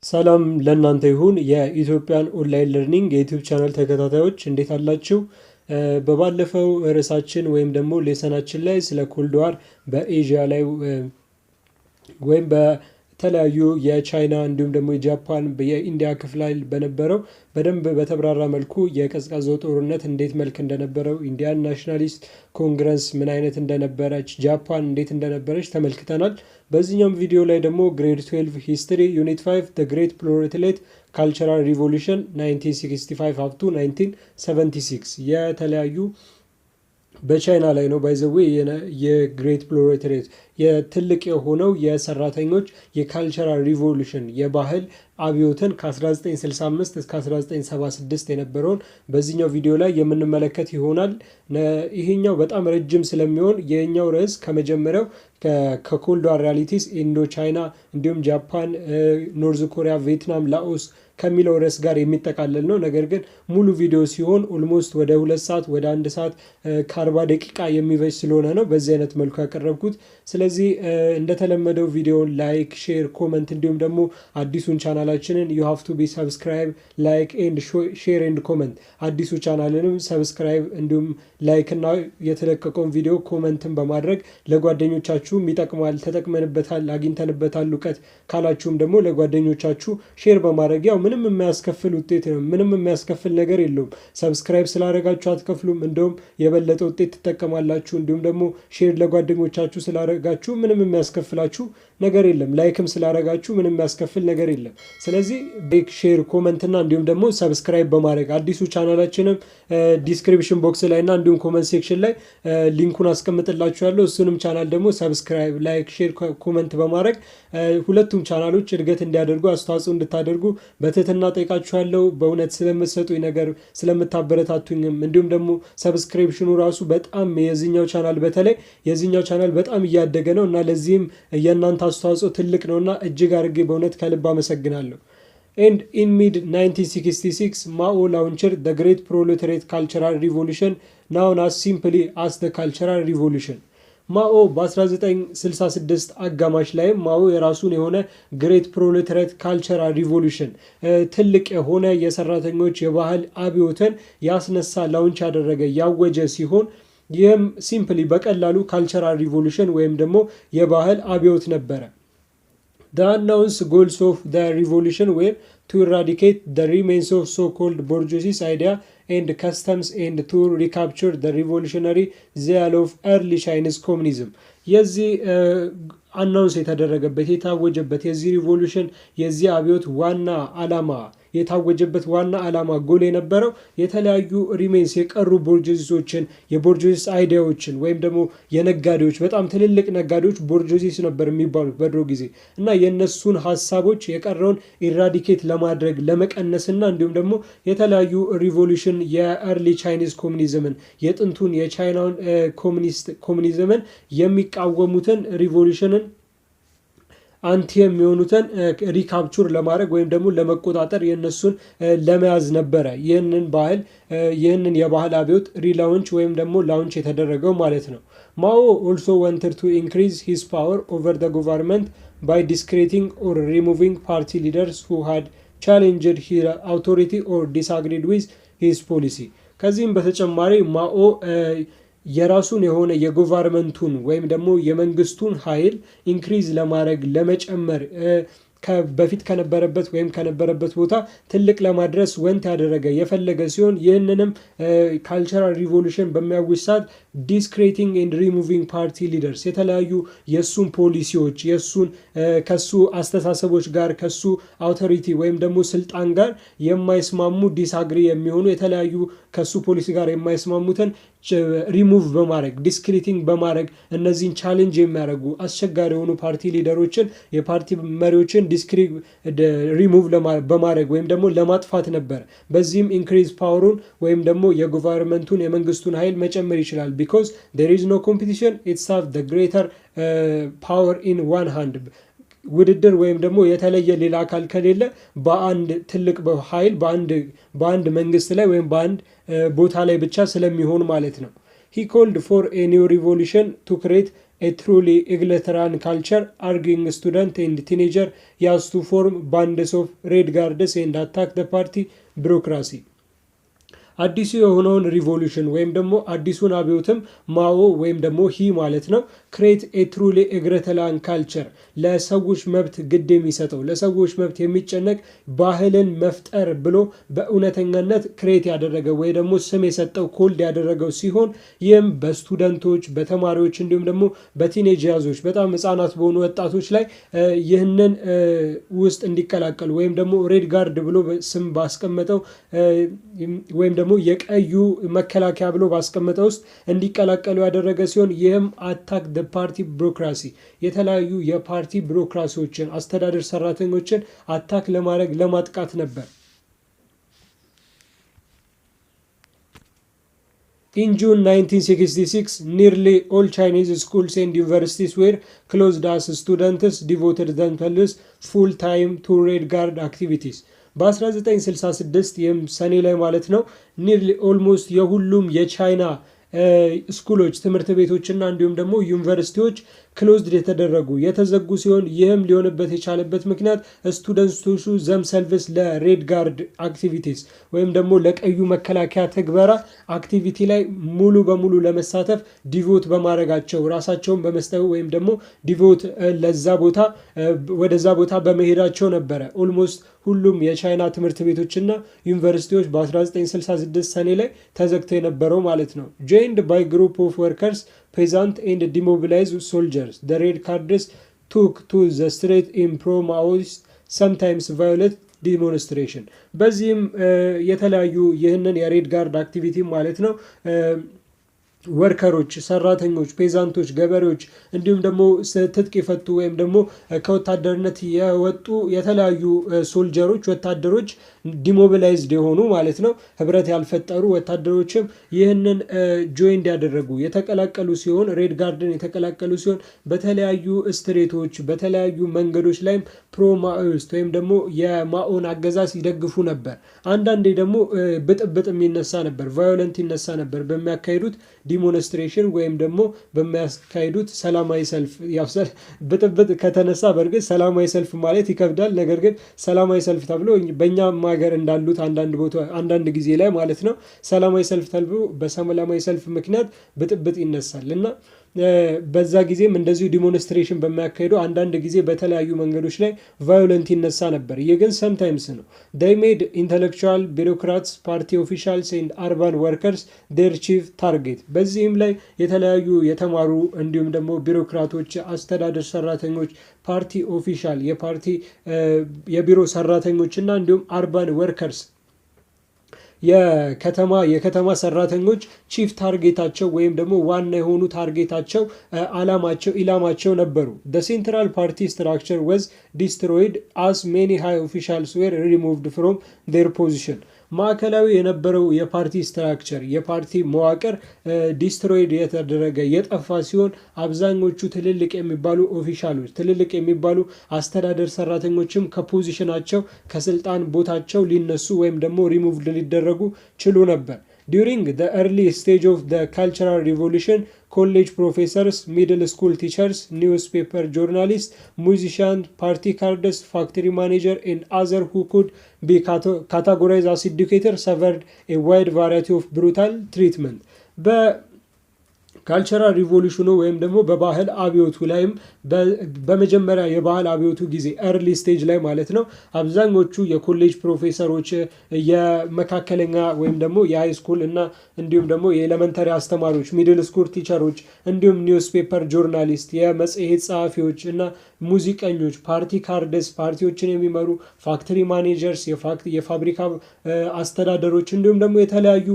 ሰላም ለእናንተ ይሁን የኢትዮጵያን ኦንላይን ለርኒንግ የዩቲዩብ ቻናል ተከታታዮች እንዴት አላችሁ? በባለፈው ርዕሳችን ወይም ደግሞ ሌሰናችን ላይ ስለ ኮልድ ዋር በኤዥያ ላይ ወይም በተለያዩ የቻይና እንዲሁም ደግሞ የጃፓን የኢንዲያ ክፍል ላይ በነበረው በደንብ በተብራራ መልኩ የቀዝቃዛው ጦርነት እንዴት መልክ እንደነበረው ኢንዲያን ናሽናሊስት ኮንግረስ ምን አይነት እንደነበረች ጃፓን እንዴት እንደነበረች ተመልክተናል። በዚህኛውም ቪዲዮ ላይ ደግሞ ግሬድ 12 ሂስትሪ ዩኒት 5 the great proletaryate cultural revolution 1965 up to 1976 የተለያዩ በቻይና ላይ ነው ባይዘዌ የግሬት ፕሮሌታሪየት የትልቅ የሆነው የሰራተኞች የካልቸራል ሪቮሉሽን የባህል አብዮትን ከ1965 እስከ 1976 የነበረውን በዚህኛው ቪዲዮ ላይ የምንመለከት ይሆናል። ይሄኛው በጣም ረጅም ስለሚሆን የኛው ርዕስ ከመጀመሪያው ከኮልድ ዋር ሪያሊቲስ ኢንዶ ቻይና እንዲሁም ጃፓን፣ ኖርዝ ኮሪያ፣ ቪየትናም፣ ላኦስ ከሚለው ርዕስ ጋር የሚጠቃለል ነው። ነገር ግን ሙሉ ቪዲዮ ሲሆን ኦልሞስት ወደ 2 ሰዓት ወደ 1 ሰዓት ከ40 ደቂቃ የሚፈጅ ስለሆነ ነው በዚህ አይነት መልኩ ያቀረብኩት። ስለዚህ እንደተለመደው ቪዲዮን ላይክ፣ ሼር፣ ኮመንት እንዲሁም ደግሞ አዲሱን ቻናላችንን you have to be subscribe like and share and comment አዲሱ ቻናልንም ሰብስክራይብ እንዲሁም ላይክ እና የተለቀቀውን ቪዲዮ ኮመንትን በማድረግ ለጓደኞቻችሁ ይጠቅማል፣ ተጠቅመንበታል፣ አግኝተንበታል እውቀት ካላችሁም ደግሞ ለጓደኞቻችሁ ሼር በማድረግ ያው ምንም የሚያስከፍል ውጤት ነው። ምንም የሚያስከፍል ነገር የለውም። ሰብስክራይብ ስላደረጋችሁ አትከፍሉም። እንደውም የበለጠ ውጤት ትጠቀማላችሁ። እንዲሁም ደግሞ ሼር ለጓደኞቻችሁ ስላደረጋችሁ ምንም የሚያስከፍላችሁ ነገር የለም። ላይክም ስላደረጋችሁ ምንም የሚያስከፍል ነገር የለም። ስለዚህ ላይክ፣ ሼር፣ ኮመንት እና እንዲሁም ደግሞ ሰብስክራይብ በማድረግ አዲሱ ቻናላችንም ዲስክሪፕሽን ቦክስ ላይ እና እንዲሁም ኮመንት ሴክሽን ላይ ሊንኩን አስቀምጥላችኋለሁ። እሱንም ቻናል ደግሞ ሰብስክራይብ፣ ላይክ፣ ሼር፣ ኮመንት በማድረግ ሁለቱም ቻናሎች እድገት እንዲያደርጉ አስተዋጽኦ እንድታደርጉ በትህትና ጠይቃችኋለሁ። በእውነት ስለምትሰጡኝ ነገር ስለምታበረታቱኝም እንዲሁም ደግሞ ሰብስክሪፕሽኑ ራሱ በጣም የዚህኛው ቻናል በተለይ የዚህኛው ቻናል በጣም እያደገ ነው እና ለዚህም የእናንተ አስተዋጽኦ ትልቅ ነውና እጅግ አድርጌ በእውነት ከልብ አመሰግናለሁ። And in mid-1966, Mao launched the Great Proletariat Cultural Revolution, known as simply as the Cultural Revolution. ማኦ በ1966 አጋማሽ ላይ ማኦ የራሱን የሆነ ግሬት ፕሮሌታሪየት ካልቸራል ሪቮሉሽን ትልቅ የሆነ የሰራተኞች የባህል አብዮትን ያስነሳ ላውንች ያደረገ ያወጀ ሲሆን ይህም ሲምፕሊ በቀላሉ ካልቸራል ሪቮሉሽን ወይም ደግሞ የባህል አብዮት ነበረ። The announced goals of the revolution were to eradicate the remains of so-called bourgeoisie idea and customs and to recapture the revolutionary zeal of early Chinese communism. የዚህ አናውንስ የተደረገበት የታወጀበት የዚህ ሪቮሉሽን የዚህ አብዮት ዋና ዓላማ የታወጀበት ዋና ዓላማ ጎል የነበረው የተለያዩ ሪሜንስ የቀሩ ቦርጆዚሶችን የቦርጆዚስ አይዲያዎችን ወይም ደግሞ የነጋዴዎች በጣም ትልልቅ ነጋዴዎች ቦርጆዚስ ነበር የሚባሉት በድሮ ጊዜ እና የነሱን ሀሳቦች የቀረውን ኢራዲኬት ለማድረግ ለመቀነስና እንዲሁም ደግሞ የተለያዩ ሪቮሉሽን የኤርሊ ቻይኒዝ ኮሙኒዝምን የጥንቱን የቻይናውን ኮሙኒዝምን የሚቃወሙትን ሪቮሉሽንን አንቲ የሚሆኑትን ሪካፕቹር ለማድረግ ወይም ደግሞ ለመቆጣጠር የነሱን ለመያዝ ነበረ ይህንን የባህል አብዮት ሪላውንች ወይም ደግሞ ላውንች የተደረገው ማለት ነው። ማኦ also wanted to increase his power over the government by discrediting or removing party leaders who had challenged his authority or disagreed with his policy. ከዚህም በተጨማሪ ማኦ የራሱን የሆነ የጎቨርንመንቱን ወይም ደግሞ የመንግስቱን ኃይል ኢንክሪዝ ለማድረግ ለመጨመር በፊት ከነበረበት ወይም ከነበረበት ቦታ ትልቅ ለማድረስ ወንት ያደረገ የፈለገ ሲሆን ይህንንም ካልቸራል ሪቮሉሽን በሚያውጅ ሰዓት ዲስክሬቲንግ ኤንድ ሪሙቪንግ ፓርቲ ሊደርስ የተለያዩ የሱን ፖሊሲዎች የሱን ከሱ አስተሳሰቦች ጋር ከሱ አውቶሪቲ ወይም ደግሞ ስልጣን ጋር የማይስማሙ ዲስአግሪ የሚሆኑ የተለያዩ ከሱ ፖሊሲ ጋር የማይስማሙትን ሪሙቭ በማድረግ ዲስክሪቲንግ በማድረግ እነዚህን ቻሌንጅ የሚያደርጉ አስቸጋሪ የሆኑ ፓርቲ ሊደሮችን የፓርቲ መሪዎችን ሪሙቭ በማድረግ ወይም ደግሞ ለማጥፋት ነበር። በዚህም ኢንክሪዝ ፓወሩን ወይም ደግሞ የጎቨርንመንቱን የመንግስቱን ኃይል መጨመር ይችላል። because there is no competition, it's have the greater power in one hand ውድድር ወይም ደግሞ የተለየ ሌላ አካል ከሌለ በአንድ ትልቅ ኃይል በአንድ መንግስት ላይ ወይም በአንድ ቦታ ላይ ብቻ ስለሚሆን ማለት ነው። He called for a new revolution to create a truly egalitarian culture, arguing student and teenager has to form bands of red guards and attack the party bureaucracy. አዲሱ የሆነውን ሪቮሉሽን ወይም ደግሞ አዲሱን አብዮትም ማኦ ወይም ደግሞ ሂ ማለት ነው ክሬት ኤ ትሩሊ ኤግሬተላን ካልቸር ለሰዎች መብት ግድ የሚሰጠው ለሰዎች መብት የሚጨነቅ ባህልን መፍጠር ብሎ በእውነተኛነት ክሬት ያደረገ ወይ ደግሞ ስም የሰጠው ኮልድ ያደረገው ሲሆን ይህም በስቱደንቶች በተማሪዎች እንዲሁም ደግሞ በቲኔጃዞች በጣም ህጻናት በሆኑ ወጣቶች ላይ ይህንን ውስጥ እንዲቀላቀሉ ወይም ደግሞ ሬድ ጋርድ ብሎ ስም ባስቀመጠው ወይም ደግሞ የቀዩ መከላከያ ብሎ ባስቀመጠው ውስጥ እንዲቀላቀሉ ያደረገ ሲሆን ይህም አታክ ደ ፓርቲ ቢሮክራሲ የተለያዩ የፓርቲ ቢሮክራሲዎችን አስተዳደር ሰራተኞችን አታክ ለማድረግ ለማጥቃት ነበር። In June 1966, nearly all Chinese schools and universities were closed as students devoted themselves full time to Red Guard activities. በ1966 ይህም ሰኔ ላይ ማለት ነው ኒርሊ ኦልሞስት የሁሉም የቻይና ስኩሎች ትምህርት ቤቶችና እንዲሁም ደግሞ ዩኒቨርሲቲዎች ክሎዝድ የተደረጉ የተዘጉ ሲሆን ይህም ሊሆንበት የቻለበት ምክንያት ስቱደንቶቹ ዘምሰልቭስ ለሬድ ጋርድ አክቲቪቲስ ወይም ደግሞ ለቀዩ መከላከያ ተግበራ አክቲቪቲ ላይ ሙሉ በሙሉ ለመሳተፍ ዲቮት በማድረጋቸው ራሳቸውን በመስጠት ወይም ደግሞ ዲቮት ለዛ ቦታ ወደዛ ቦታ በመሄዳቸው ነበረ። ኦልሞስት ሁሉም የቻይና ትምህርት ቤቶችና ዩኒቨርሲቲዎች በ1966 ሰኔ ላይ ተዘግተው የነበረው ማለት ነው። joined by group of workers, peasants and demobilized soldiers, the red guards took to the street in pro-Maoist, sometimes violent demonstration. በዚህም የተለያዩ ይህንን የሬድ ጋርድ አክቲቪቲ ማለት ነው ወርከሮች ሰራተኞች ፔዛንቶች ገበሬዎች እንዲሁም ደግሞ ትጥቅ የፈቱ ወይም ደግሞ ከወታደርነት የወጡ የተለያዩ ሶልጀሮች ወታደሮች ዲሞቢላይዝድ የሆኑ ማለት ነው ህብረት ያልፈጠሩ ወታደሮችም ይህንን ጆይን ያደረጉ የተቀላቀሉ ሲሆን ሬድ ጋርድን የተቀላቀሉ ሲሆን በተለያዩ ስትሬቶች በተለያዩ መንገዶች ላይም ፕሮ-ማኦይስት ወይም ደግሞ የማኦን አገዛዝ ይደግፉ ነበር። አንዳንዴ ደግሞ ብጥብጥ የሚነሳ ነበር ቫዮለንት ይነሳ ነበር በሚያካሂዱት ዲሞንስትሬሽን ወይም ደግሞ በሚያካሂዱት ሰላማዊ ሰልፍ ያፍሰል ብጥብጥ ከተነሳ በርግጥ ሰላማዊ ሰልፍ ማለት ይከብዳል። ነገር ግን ሰላማዊ ሰልፍ ተብሎ በእኛ ሀገር እንዳሉት አንዳንድ ጊዜ ላይ ማለት ነው ሰላማዊ ሰልፍ ተብሎ በሰላማዊ ሰልፍ ምክንያት ብጥብጥ ይነሳል እና በዛ ጊዜም እንደዚሁ ዲሞንስትሬሽን በሚያካሂዱ አንዳንድ ጊዜ በተለያዩ መንገዶች ላይ ቫዮለንት ይነሳ ነበር። ይህ ግን ሰምታይምስ ነው። they made intellectual bureaucrats, party officials and urban workers their chief target. በዚህም ላይ የተለያዩ የተማሩ እንዲሁም ደግሞ ቢሮክራቶች አስተዳደር ሰራተኞች ፓርቲ ኦፊሻል የፓርቲ የቢሮ ሰራተኞችና እንዲሁም አርባን ወርከርስ የከተማ ሰራተኞች ቺፍ ታርጌታቸው ወይም ደግሞ ዋና የሆኑ ታርጌታቸው ኢላማቸው ነበሩ። the central party structure was destroyed as many high officials were removed from their position. ማዕከላዊ የነበረው የፓርቲ ስትራክቸር የፓርቲ መዋቅር ዲስትሮይድ የተደረገ የጠፋ ሲሆን አብዛኞቹ ትልልቅ የሚባሉ ኦፊሻሎች ትልልቅ የሚባሉ አስተዳደር ሰራተኞችም ከፖዚሽናቸው ከስልጣን ቦታቸው ሊነሱ ወይም ደግሞ ሪሙቭድ ሊደረጉ ችሉ ነበር። During the early stage of the Cultural Revolution, college professors, middle school teachers, newspaper journalists, musicians, party cards, factory manager, and others who could be categorized as educators suffered a wide variety of brutal treatment. ካልቸራል ሪቮሉሽኑ ወይም ደግሞ በባህል አብዮቱ ላይም በመጀመሪያ የባህል አብዮቱ ጊዜ early stage ላይ ማለት ነው አብዛኞቹ የኮሌጅ ፕሮፌሰሮች የመካከለኛ ወይም ደግሞ የሃይ ስኩል እና እንዲሁም ደግሞ የኤሌመንተሪ አስተማሪዎች ሚድል ስኩል ቲቸሮች እንዲሁም ኒውስፔፐር ጆርናሊስት የመጽሔት ጸሐፊዎች እና ሙዚቀኞች ፓርቲ ካርድስ ፓርቲዎችን የሚመሩ ፋክተሪ ማኔጀርስ የፋብሪካ አስተዳደሮች እንዲሁም ደግሞ የተለያዩ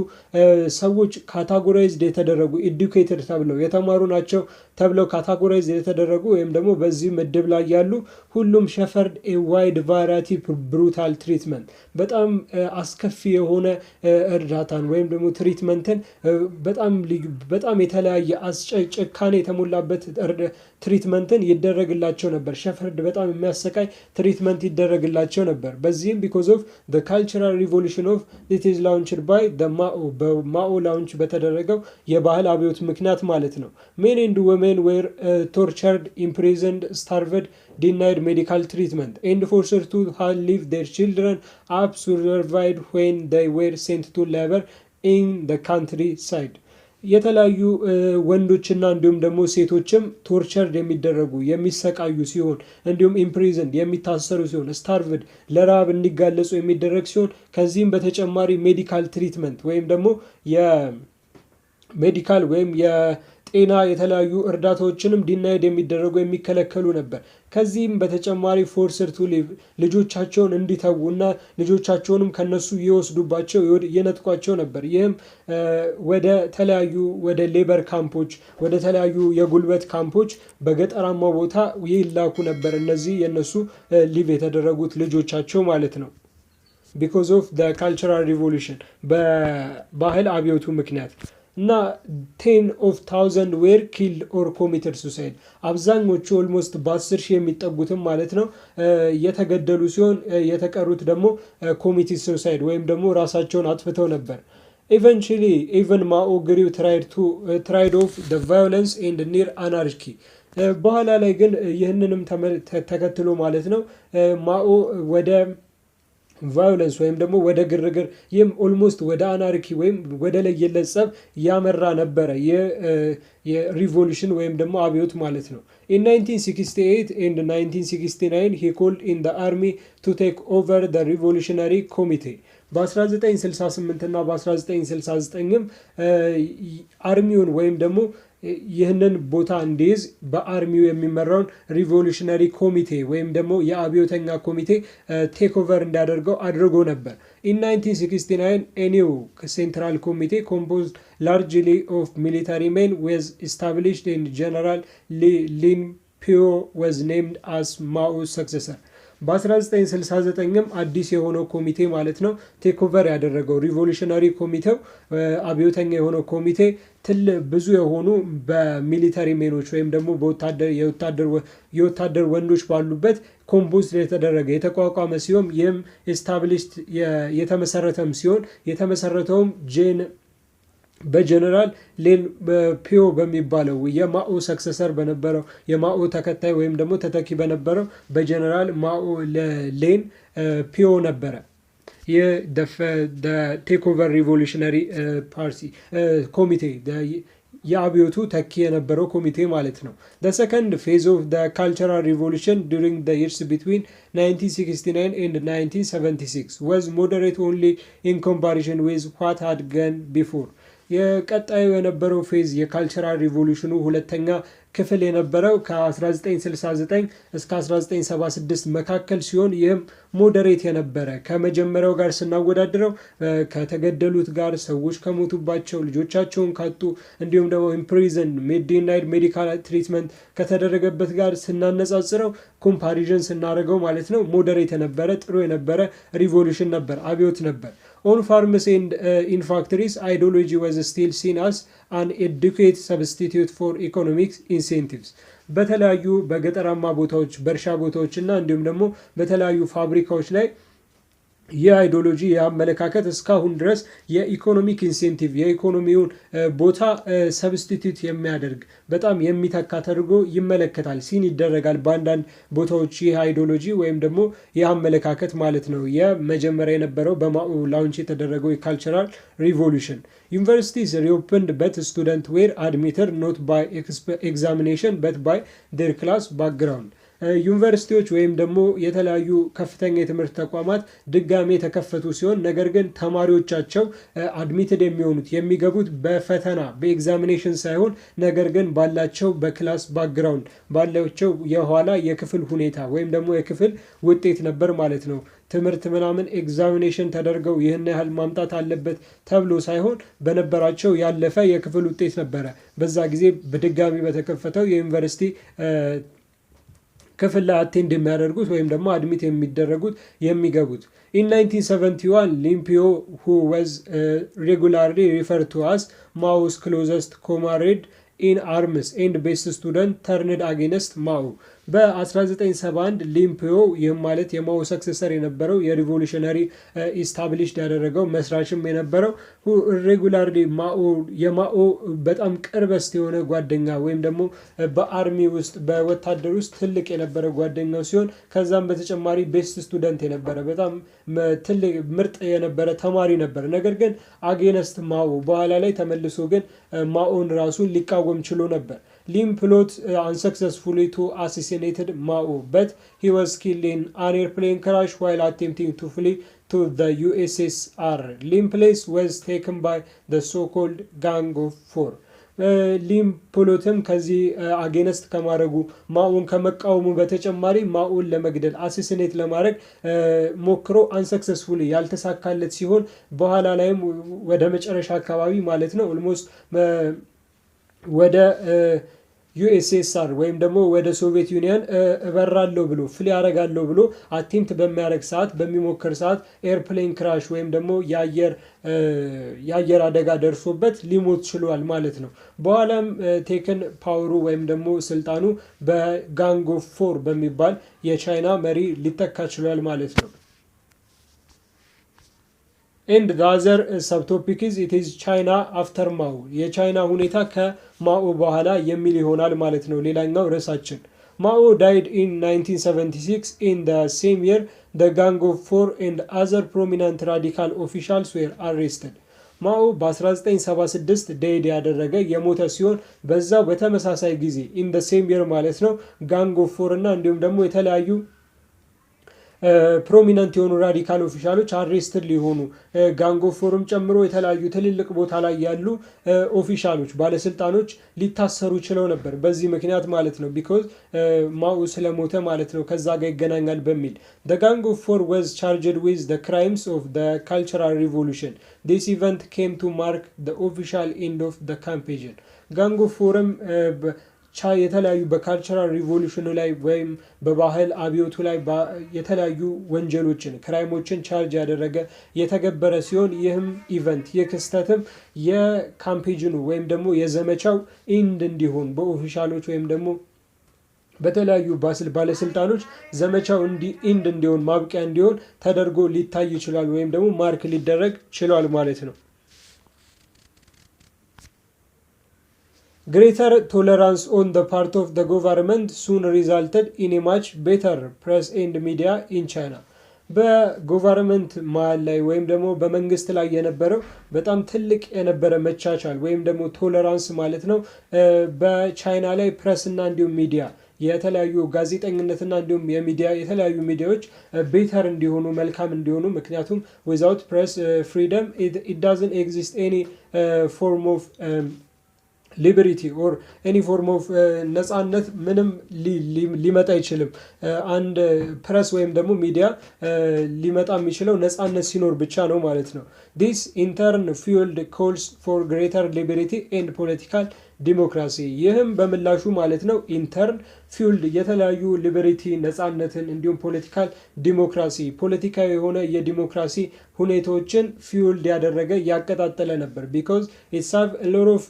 ሰዎች ካታጎራይዝድ የተደረጉ ኤዱኬትድ ተብለው የተማሩ ናቸው ተብለው ካታጎራይዝ የተደረጉ ወይም ደግሞ በዚህ ምድብ ላይ ያሉ ሁሉም ሸፈርድ ኤ ዋይድ ቫራይቲ ብሩታል ትሪትመንት በጣም አስከፊ የሆነ እርዳታን ወይም ደግሞ ትሪትመንትን በጣም የተለያየ ጭካኔ የተሞላበት ትሪትመንትን ይደረግላቸው ነበር። ሸፈርድ በጣም የሚያሰቃይ ትሪትመንት ይደረግላቸው ነበር። በዚህም ቢኮዝ ኦፍ the cultural revolution of it is launched by the Mao በማኦ ላውንች በተደረገው የባህል አብዮት ምክንያት ማለት ነው። men and women were tortured, imprisoned, starved, denied medical treatment and forced to leave their children up survived when they were sent to labor in the countryside. የተለያዩ ወንዶችና እንዲሁም ደግሞ ሴቶችም ቶርቸርድ የሚደረጉ የሚሰቃዩ ሲሆን እንዲሁም ኢምፕሪዝንድ የሚታሰሩ ሲሆን ስታርቭድ ለረሃብ እንዲጋለጹ የሚደረግ ሲሆን ከዚህም በተጨማሪ ሜዲካል ትሪትመንት ወይም ደግሞ የሜዲካል ወይም የጤና የተለያዩ እርዳታዎችንም ዲናይድ የሚደረጉ የሚከለከሉ ነበር። ከዚህም በተጨማሪ ፎርስድ ቱ ሊቭ ልጆቻቸውን እንዲተዉና ልጆቻቸውንም ከነሱ ይወስዱባቸው የነጥቋቸው ነበር። ይህም ወደ ተለያዩ ወደ ሌበር ካምፖች ወደ ተለያዩ የጉልበት ካምፖች በገጠራማ ቦታ ይላኩ ነበር። እነዚህ የነሱ ሊቭ የተደረጉት ልጆቻቸው ማለት ነው። ቢኮዝ ኦፍ ዘ ካልቸራል ሪቮሉሽን በባህል አብዮቱ ምክንያት እና 10,000 ዌር ኪልድ ኦር ኮሚትድ ሱሳይድ አብዛኞቹ ኦልሞስት በ10 ሺህ የሚጠጉትም ማለት ነው የተገደሉ ሲሆን የተቀሩት ደግሞ ኮሚትድ ሱሳይድ ወይም ደግሞ ራሳቸውን አጥፍተው ነበር። Eventually even Mao grew tired of the violence and near anarchy በኋላ ላይ ግን ይህንንም ተከትሎ ማለት ነው ማኦ ወደ ቫዮለንስ ወይም ደግሞ ወደ ግርግር ይህም ኦልሞስት ወደ አናርኪ ወይም ወደ ለየለት ጸብ ያመራ ነበረ የሪቮሉሽን ወይም ደግሞ አብዮት ማለት ነው። In 1968 and 1969 he called in the army to take over the revolutionary committee በ1968 እና በ1969ም አርሚውን ወይም ደግሞ ይህንን ቦታ እንዲይዝ በአርሚው የሚመራውን ሪቮሉሽነሪ ኮሚቴ ወይም ደግሞ የአብዮተኛ ኮሚቴ ቴክ ኦቨር እንዲያደርገው አድርጎ ነበር። In 1969 a new central committee composed largely of military men was established and General Lin Pio was named as Mao's successor. በ1969ም አዲስ የሆነው ኮሚቴ ማለት ነው ቴክ ኦቨር ያደረገው ሪቮሉሽነሪ ኮሚቴው አብዮተኛ የሆነው ኮሚቴ ብዙ የሆኑ በሚሊተሪ ሜኖች ወይም ደግሞ የወታደር ወንዶች ባሉበት ኮምፖዝድ የተደረገ የተቋቋመ ሲሆን ይህም ኤስታብሊሽድ የተመሰረተም ሲሆን የተመሰረተውም በጀነራል ሌን ፒዮ በሚባለው የማኦ ሰክሰሰር በነበረው የማኦ ተከታይ ወይም ደግሞ ተተኪ በነበረው በጀነራል ማኦ ሌን ፒዮ ነበረ። ቴክ ኦቨር ሪቮሉሽነሪ ፓርቲ ኮሚቴ የአብዮቱ ተኪ የነበረው ኮሚቴ ማለት ነው። The second phase of the cultural revolution during the years between 1969 and 1976 was moderate only in comparison with what had gone before. የቀጣዩ የነበረው ፌዝ የካልቸራል ሪቮሉሽኑ ሁለተኛ ክፍል የነበረው ከ1969 እስከ 1976 መካከል ሲሆን ይህም ሞዴሬት የነበረ ከመጀመሪያው ጋር ስናወዳድረው ከተገደሉት ጋር ሰዎች ከሞቱባቸው ልጆቻቸውን ካጡ እንዲሁም ደግሞ ኢምፕሪዝን ዲናይድ ሜዲካል ትሪትመንት ከተደረገበት ጋር ስናነጻጽረው ኮምፓሪዥን ስናደርገው ማለት ነው ሞዴሬት የነበረ ጥሩ የነበረ ሪቮሉሽን ነበር አብዮት ነበር። On farms and in factories, ideology was still seen as an adequate substitute for economic incentives. በተለያዩ በገጠራማ ቦታዎች በእርሻ ቦታዎች እና እንዲሁም ደግሞ በተለያዩ ፋብሪካዎች ላይ የአይዲዮሎጂ የአመለካከት እስካሁን ድረስ የኢኮኖሚክ ኢንሴንቲቭ የኢኮኖሚውን ቦታ ሰብስቲቲዩት የሚያደርግ በጣም የሚተካ ተደርጎ ይመለከታል ሲን ይደረጋል በአንዳንድ ቦታዎች ይህ አይዲዮሎጂ ወይም ደግሞ የአመለካከት ማለት ነው። የመጀመሪያ የነበረው በማኦ ላውንች የተደረገው የካልቸራል ሪቮሉሽን ዩኒቨርሲቲስ ሪኦፕንድ በት ስቱደንት ዌር አድሚትድ ኖት ባይ ኤግዛሚኔሽን በት ባይ ዴር ክላስ ባክግራውንድ ዩኒቨርሲቲዎች ወይም ደግሞ የተለያዩ ከፍተኛ የትምህርት ተቋማት ድጋሜ የተከፈቱ ሲሆን ነገር ግን ተማሪዎቻቸው አድሚትድ የሚሆኑት የሚገቡት በፈተና በኤግዛሚኔሽን ሳይሆን ነገር ግን ባላቸው በክላስ ባክግራውንድ ባላቸው የኋላ የክፍል ሁኔታ ወይም ደግሞ የክፍል ውጤት ነበር ማለት ነው። ትምህርት ምናምን ኤግዛሚኔሽን ተደርገው ይህን ያህል ማምጣት አለበት ተብሎ ሳይሆን በነበራቸው ያለፈ የክፍል ውጤት ነበረ በዛ ጊዜ በድጋሚ በተከፈተው የዩኒቨርሲቲ ክፍል ላይ አቴንድ የሚያደርጉት ወይም ደግሞ አድሚት የሚደረጉት የሚገቡት። In 1971 Limpio who was regularly referred to as Mao's closest comrade in arms and best student turned against Mao በ1971 ሊምፒዮ ይህም ማለት የማኦ ሰክሰሰር የነበረው የሪቮሉሽነሪ ኢስታብሊሽድ ያደረገው መስራችም የነበረው ሬጉላርሊ የማኦ በጣም ቅርበስት የሆነ ጓደኛ ወይም ደግሞ በአርሚ ውስጥ በወታደር ውስጥ ትልቅ የነበረ ጓደኛው ሲሆን ከዛም በተጨማሪ ቤስት ስቱደንት የነበረ በጣም ትልቅ ምርጥ የነበረ ተማሪ ነበር። ነገር ግን አጌነስት ማኦ በኋላ ላይ ተመልሶ ግን ማኦን ራሱን ሊቃወም ችሎ ነበር። Lim plot unsuccessfully to assassinated Mao, but he was killed in an airplane crash while attempting to flee to the USSR. Lim place was taken by the so-called Gang of Four. ሊም ፕሎትም ከዚህ አጌነስት ከማድረጉ ማኡን ከመቃወሙ በተጨማሪ ማኡን ለመግደል አሲሲኔት ለማድረግ ሞክሮ አንሰክሰስፉሊ ያልተሳካለት ሲሆን በኋላ ላይም ወደ መጨረሻ አካባቢ ማለት ነው ኦልሞስት ወደ ዩኤስኤስአር ወይም ደግሞ ወደ ሶቪየት ዩኒየን እበራለሁ ብሎ ፍሊ ያረጋለሁ ብሎ አቴምፕት በሚያደርግ ሰዓት በሚሞክር ሰዓት ኤርፕሌን ክራሽ ወይም ደግሞ የአየር አደጋ ደርሶበት ሊሞት ችሏል ማለት ነው። በኋላም ቴክን ፓወሩ ወይም ደግሞ ስልጣኑ በጋንግ ኦፍ ፎር በሚባል የቻይና መሪ ሊተካ ችሏል ማለት ነው። and the other subtopic is it is China after Mao የቻይና ሁኔታ ከማኦ በኋላ የሚል ይሆናል ማለት ነው። ሌላኛው ርዕሳችን Mao died in 1976 in the same year the Gang of Four and other prominent radical officials were arrested. ማኦ በ1976 ዴድ ያደረገ የሞተ ሲሆን በዛው በተመሳሳይ ጊዜ in the same year ማለት ነው ጋንግ ኦፍ ፎር እና እንዲሁም ደግሞ የተለያዩ ፕሮሚነንት የሆኑ ራዲካል ኦፊሻሎች አሬስትድ ሊሆኑ ጋንግ ኦፍ ፎርም ጨምሮ የተለያዩ ትልልቅ ቦታ ላይ ያሉ ኦፊሻሎች ባለስልጣኖች ሊታሰሩ ችለው ነበር በዚህ ምክንያት ማለት ነው ቢኮዝ ማኦ ስለሞተ ማለት ነው ከዛ ጋር ይገናኛል በሚል the gang of four was charged with the crimes of the cultural revolution. This event came to mark the official end of the campaign. gang of fourም የተለያዩ በካልቸራል ሪቮሉሽኑ ላይ ወይም በባህል አብዮቱ ላይ የተለያዩ ወንጀሎችን ክራይሞችን ቻርጅ ያደረገ የተገበረ ሲሆን ይህም ኢቨንት የክስተትም የካምፔጅኑ ወይም ደግሞ የዘመቻው ኢንድ እንዲሆን በኦፊሻሎች ወይም ደግሞ በተለያዩ ባለስልጣኖች ዘመቻው ኢንድ እንዲሆን ማብቂያ እንዲሆን ተደርጎ ሊታይ ይችላል ወይም ደግሞ ማርክ ሊደረግ ችሏል ማለት ነው። Greater tolerance on the part of the government soon resulted in a much better press and media in China. በጎቨርንመንት መሀል ላይ ወይም ደግሞ በመንግስት ላይ የነበረው በጣም ትልቅ የነበረ መቻቻል ወይም ደግሞ ቶለራንስ ማለት ነው በቻይና ላይ ፕሬስ እና እንዲሁም ሚዲያ የተለያዩ ጋዜጠኝነትና እንዲሁም የሚዲያ የተለያዩ ሚዲያዎች ቤተር እንዲሆኑ መልካም እንዲሆኑ ምክንያቱም without press freedom it doesn't exist any form of ሊበሪቲ ኦር ኤኒ ፎርም ኦፍ ነጻነት ምንም ሊመጣ አይችልም። አንድ ፕሬስ ወይም ደግሞ ሚዲያ ሊመጣ የሚችለው ነጻነት ሲኖር ብቻ ነው ማለት ነው። ዲስ ኢንተርን ፊውልድ ኮልስ ፎር ግሬተር ሊበሪቲ ኤንድ ፖለቲካል ዲሞክራሲ ይህም በምላሹ ማለት ነው ኢንተርን ፊውልድ የተለያዩ ሊበሪቲ ነጻነትን እንዲሁም ፖለቲካል ዲሞክራሲ ፖለቲካዊ የሆነ የዲሞክራሲ ሁኔታዎችን ፊውልድ ያደረገ ያቀጣጠለ ነበር because it's have a lot of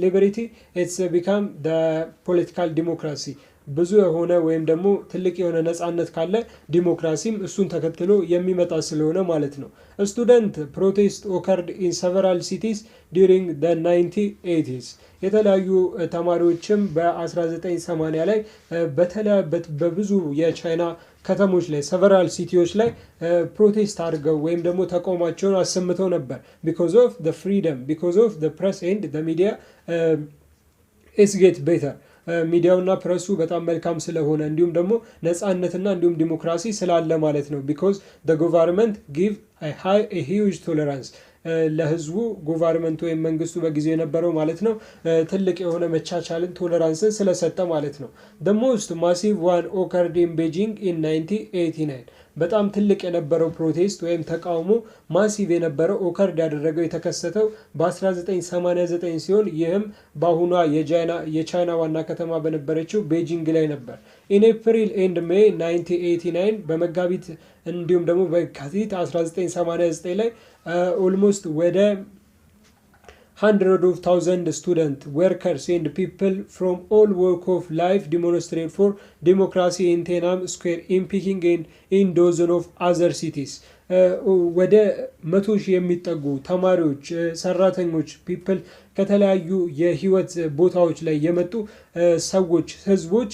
liberty it's become the political democracy ብዙ የሆነ ወይም ደግሞ ትልቅ የሆነ ነጻነት ካለ ዲሞክራሲም እሱን ተከትሎ የሚመጣ ስለሆነ ማለት ነው። ስቱደንት ፕሮቴስት occurred in several cities during the 1980s የተለያዩ ተማሪዎችም በ1980 ላይ በብዙ የቻይና ከተሞች ላይ several ሲቲዎች ላይ ፕሮቴስት አድርገው ወይም ደግሞ ተቃውሟቸውን አሰምተው ነበር because of the freedom because of the press and the media is get better ሚዲያውና ፕሬሱ በጣም መልካም ስለሆነ እንዲሁም ደግሞ ነጻነትና እንዲሁም ዲሞክራሲ ስላለ ማለት ነው because the government give a huge tolerance ለህዝቡ ጎቨርንመንት ወይም መንግስቱ በጊዜው የነበረው ማለት ነው ትልቅ የሆነ መቻቻልን ቶለራንስን ስለሰጠ ማለት ነው። the most massive one occurred in Beijing in 1989 በጣም ትልቅ የነበረው ፕሮቴስት ወይም ተቃውሞ ማሲቭ የነበረው ኦከርድ ያደረገው የተከሰተው በ1989 ሲሆን ይህም በአሁኗ የቻይና ዋና ከተማ በነበረችው ቤጂንግ ላይ ነበር። in April and May 1989 በመጋቢት እንዲሁም ደግሞ በካቲት 1989 ላይ ኦልሞስት ወደ hundreds of thousands students, workers and people from all walks of life demonstrate for democracy in Tiananmen Square in Peking and in dozens of other cities. ወደ 100 ሺህ የሚጠጉ ተማሪዎች ሰራተኞች ፒፕል ከተለያዩ የህይወት ቦታዎች ላይ የመጡ ሰዎች ህዝቦች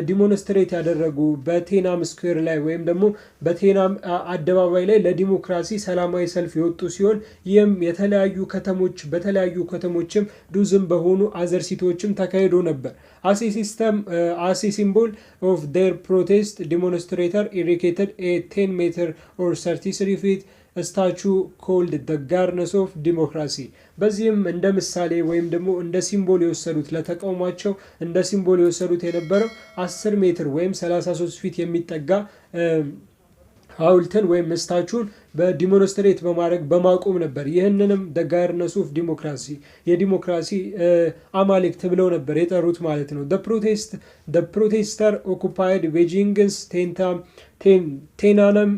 ዲሞንስትሬት ያደረጉ በቴናም ስኩዌር ላይ ወይም ደግሞ በቴናም አደባባይ ላይ ለዲሞክራሲ ሰላማዊ ሰልፍ የወጡ ሲሆን ይህም የተለያዩ ከተሞች በተለያዩ ከተሞችም ዱዝም በሆኑ አዘር ሲቲዎችም ተካሂዶ ነበር። as a symbol of their protest demonstrator erected a 10-meter or 33 feet statue called the Guardians of Democracy. በዚህም እንደ ምሳሌ ወይም ደግሞ እንደ ሲምቦል የወሰዱት ለተቃውሟቸው እንደ ሲምቦል የወሰዱት የነበረው 10 ሜትር ወይም 33 ፊት የሚጠጋ ሐውልትን ወይም ስታቹን በዲሞንስትሬት በማድረግ በማቆም ነበር። ይህንንም the Guardians of Democracy የዲሞክራሲ አማልክት ብለው ነበር የጠሩት ማለት ነው። the protester occupied Beijing's Tiananmen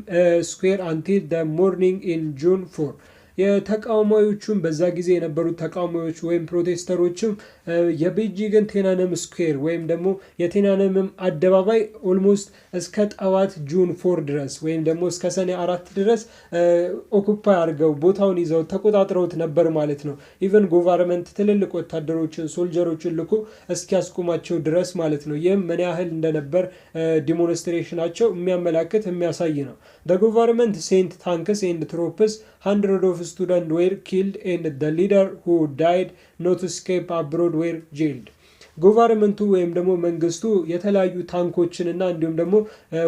Square until the morning in June 4. የተቃዋሚዎቹም በዛ ጊዜ የነበሩት ተቃዋሚዎች ወይም ፕሮቴስተሮችም የቤጂንግን ቴናነም ስኩዌር ወይም ደግሞ የቴናነም አደባባይ ኦልሞስት እስከ ጠዋት ጁን 4 ድረስ ወይም ደግሞ እስከ ሰኔ 4 ድረስ ኦኩፓይ አድርገው ቦታውን ይዘው ተቆጣጥረውት ነበር ማለት ነው። ኢቨን ጎቨርንመንት ትልልቅ ወታደሮችን ሶልጀሮችን ልኮ እስኪያስቆማቸው ድረስ ማለት ነው። ይህም ምን ያህል እንደነበር ዲሞንስትሬሽናቸው የሚያመላክት የሚያሳይ ነው። the government sent tanks and troops. Hundreds of students were killed and the leader who died not escape abroad were jailed. ጎቨርንመንቱ ወይም ደግሞ መንግስቱ የተለያዩ ታንኮችንና እንዲሁም ደግሞ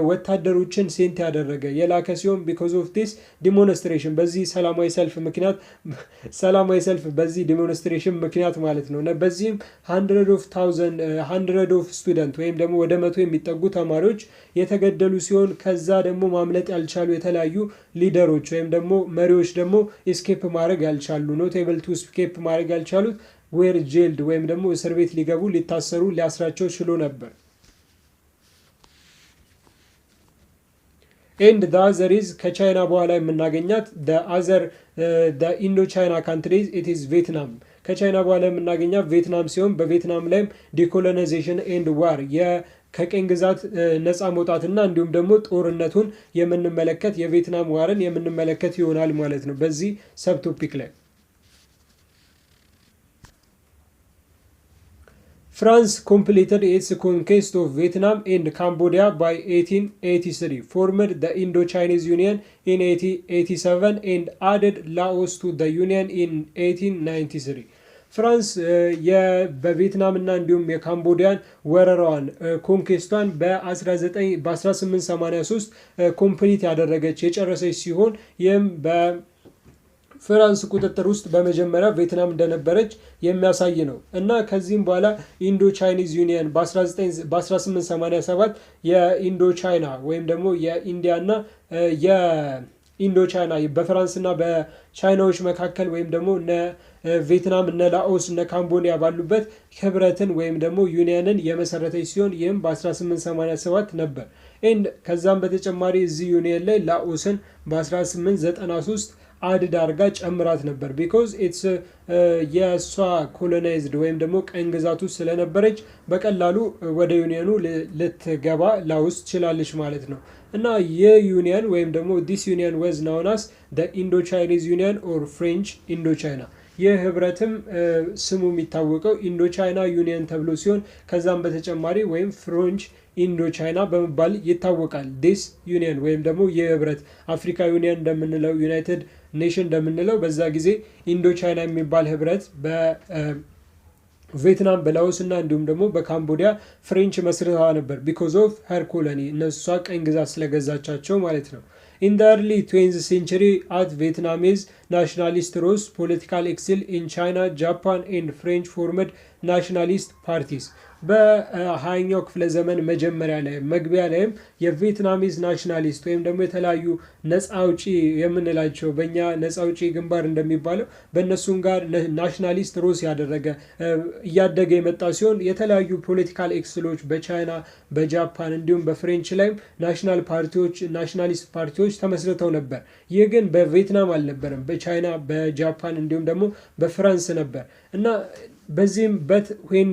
ወታደሮችን ሴንት ያደረገ የላከ ሲሆን because of this demonstration በዚህ ሰላማዊ ሰልፍ በዚህ ዲሞንስትሬሽን ምክንያት ማለት ነው። በዚህም hundred of students ወይም ደግሞ ወደ 100 የሚጠጉ ተማሪዎች የተገደሉ ሲሆን ከዛ ደግሞ ማምለጥ ያልቻሉ የተለያዩ ሊደሮች ወይም ደግሞ መሪዎች ደግሞ escape ማድረግ ያልቻሉ not able to escape ማድረግ ያልቻሉት were jailed ወይም ደግሞ እስር ቤት ሊገቡ ሊታሰሩ ሊያስራቸው ችሎ ነበር። and the other is ከቻይና በኋላ የምናገኛት the Indochina countries it is Vietnam ከቻይና በኋላ የምናገኛት ቪየትናም ሲሆን በቪየትናም ላይም decolonization and war ከቀኝ ግዛት ነፃ መውጣትና እንዲሁም ደግሞ ጦርነቱን የምንመለከት የቪየትናም ዋርን የምንመለከት ይሆናል ማለት ነው በዚህ ሰብ ቶፒክ ላይ። France completed its conquest of Vietnam and Cambodia by 1883, formed the Indo-Chinese Union in 1887 and added Laos to the Union in 1893. ፍራንስ በቪየትናምና እንዲሁም የካምቦዲያን ወረራዋን ኮንኩስቷን በ1883 ኮምፕሊት ያደረገች የጨረሰች ሲሆን ይህም ፍራንስ ቁጥጥር ውስጥ በመጀመሪያ ቪየትናም እንደነበረች የሚያሳይ ነው እና ከዚህም በኋላ ኢንዶ ቻይኒዝ ዩኒየን በ1887 የኢንዶ ቻይና ወይም ደግሞ የኢንዲያና የኢንዶ ቻይና በፍራንስና በቻይናዎች መካከል ወይም ደግሞ ቪየትናም እነ ላኦስ እነ ካምቦዲያ ባሉበት ህብረትን ወይም ደግሞ ዩኒየንን የመሰረተች ሲሆን ይህም በ1887 ነበር። ከዛም በተጨማሪ እዚህ ዩኒየን ላይ ላኦስን በ1893 አድድ አድርጋ ጨምራት ነበር because it's የሷ ኮሎናይዝድ ወይም ደግሞ ቀኝ ግዛቱ ስለነበረች በቀላሉ ወደ ዩኒየኑ ልትገባ ላውስ ችላለች ማለት ነው እና የዩኒየን ወይም ደግሞ this union was known as the Indo-Chinese Union or French Indochina የህብረትም ስሙ የሚታወቀው ኢንዶቻይና ዩኒየን ተብሎ ሲሆን ከዛም በተጨማሪ ወይም ፍሬንች ኢንዶቻይና በመባል ይታወቃል። this union ወይም ደግሞ የህብረት አፍሪካ ዩኒየን እንደምንለው ዩናይትድ ኔሽን እንደምንለው በዛ ጊዜ ኢንዶቻይና የሚባል ህብረት በቪየትናም በላኦስ እና እንዲሁም ደግሞ በካምቦዲያ ፍሬንች መስርታ ነበር because of her colony እነሱ ቀኝ ግዛት ስለገዛቻቸው ማለት ነው። In the early 20th century, as Vietnamese nationalists rose political exile in China, Japan, and French formed nationalist parties. በ20ኛው ክፍለ ዘመን መጀመሪያ ላይ መግቢያ ላይም የቪየትናሚዝ ናሽናሊስት ወይም ደግሞ የተለያዩ ነፃ አውጪ የምንላቸው በእኛ ነፃ አውጪ ግንባር እንደሚባለው በእነሱም ጋር ናሽናሊስት ሮስ ያደረገ እያደገ የመጣ ሲሆን የተለያዩ ፖለቲካል ኤክስሎች በቻይና በጃፓን እንዲሁም በፍሬንች ላይም ናሽናሊስት ፓርቲዎች ተመስርተው ነበር። ይህ ግን በቪየትናም አልነበረም፣ በቻይና በጃፓን እንዲሁም ደግሞ በፍራንስ ነበር እና በዚህም when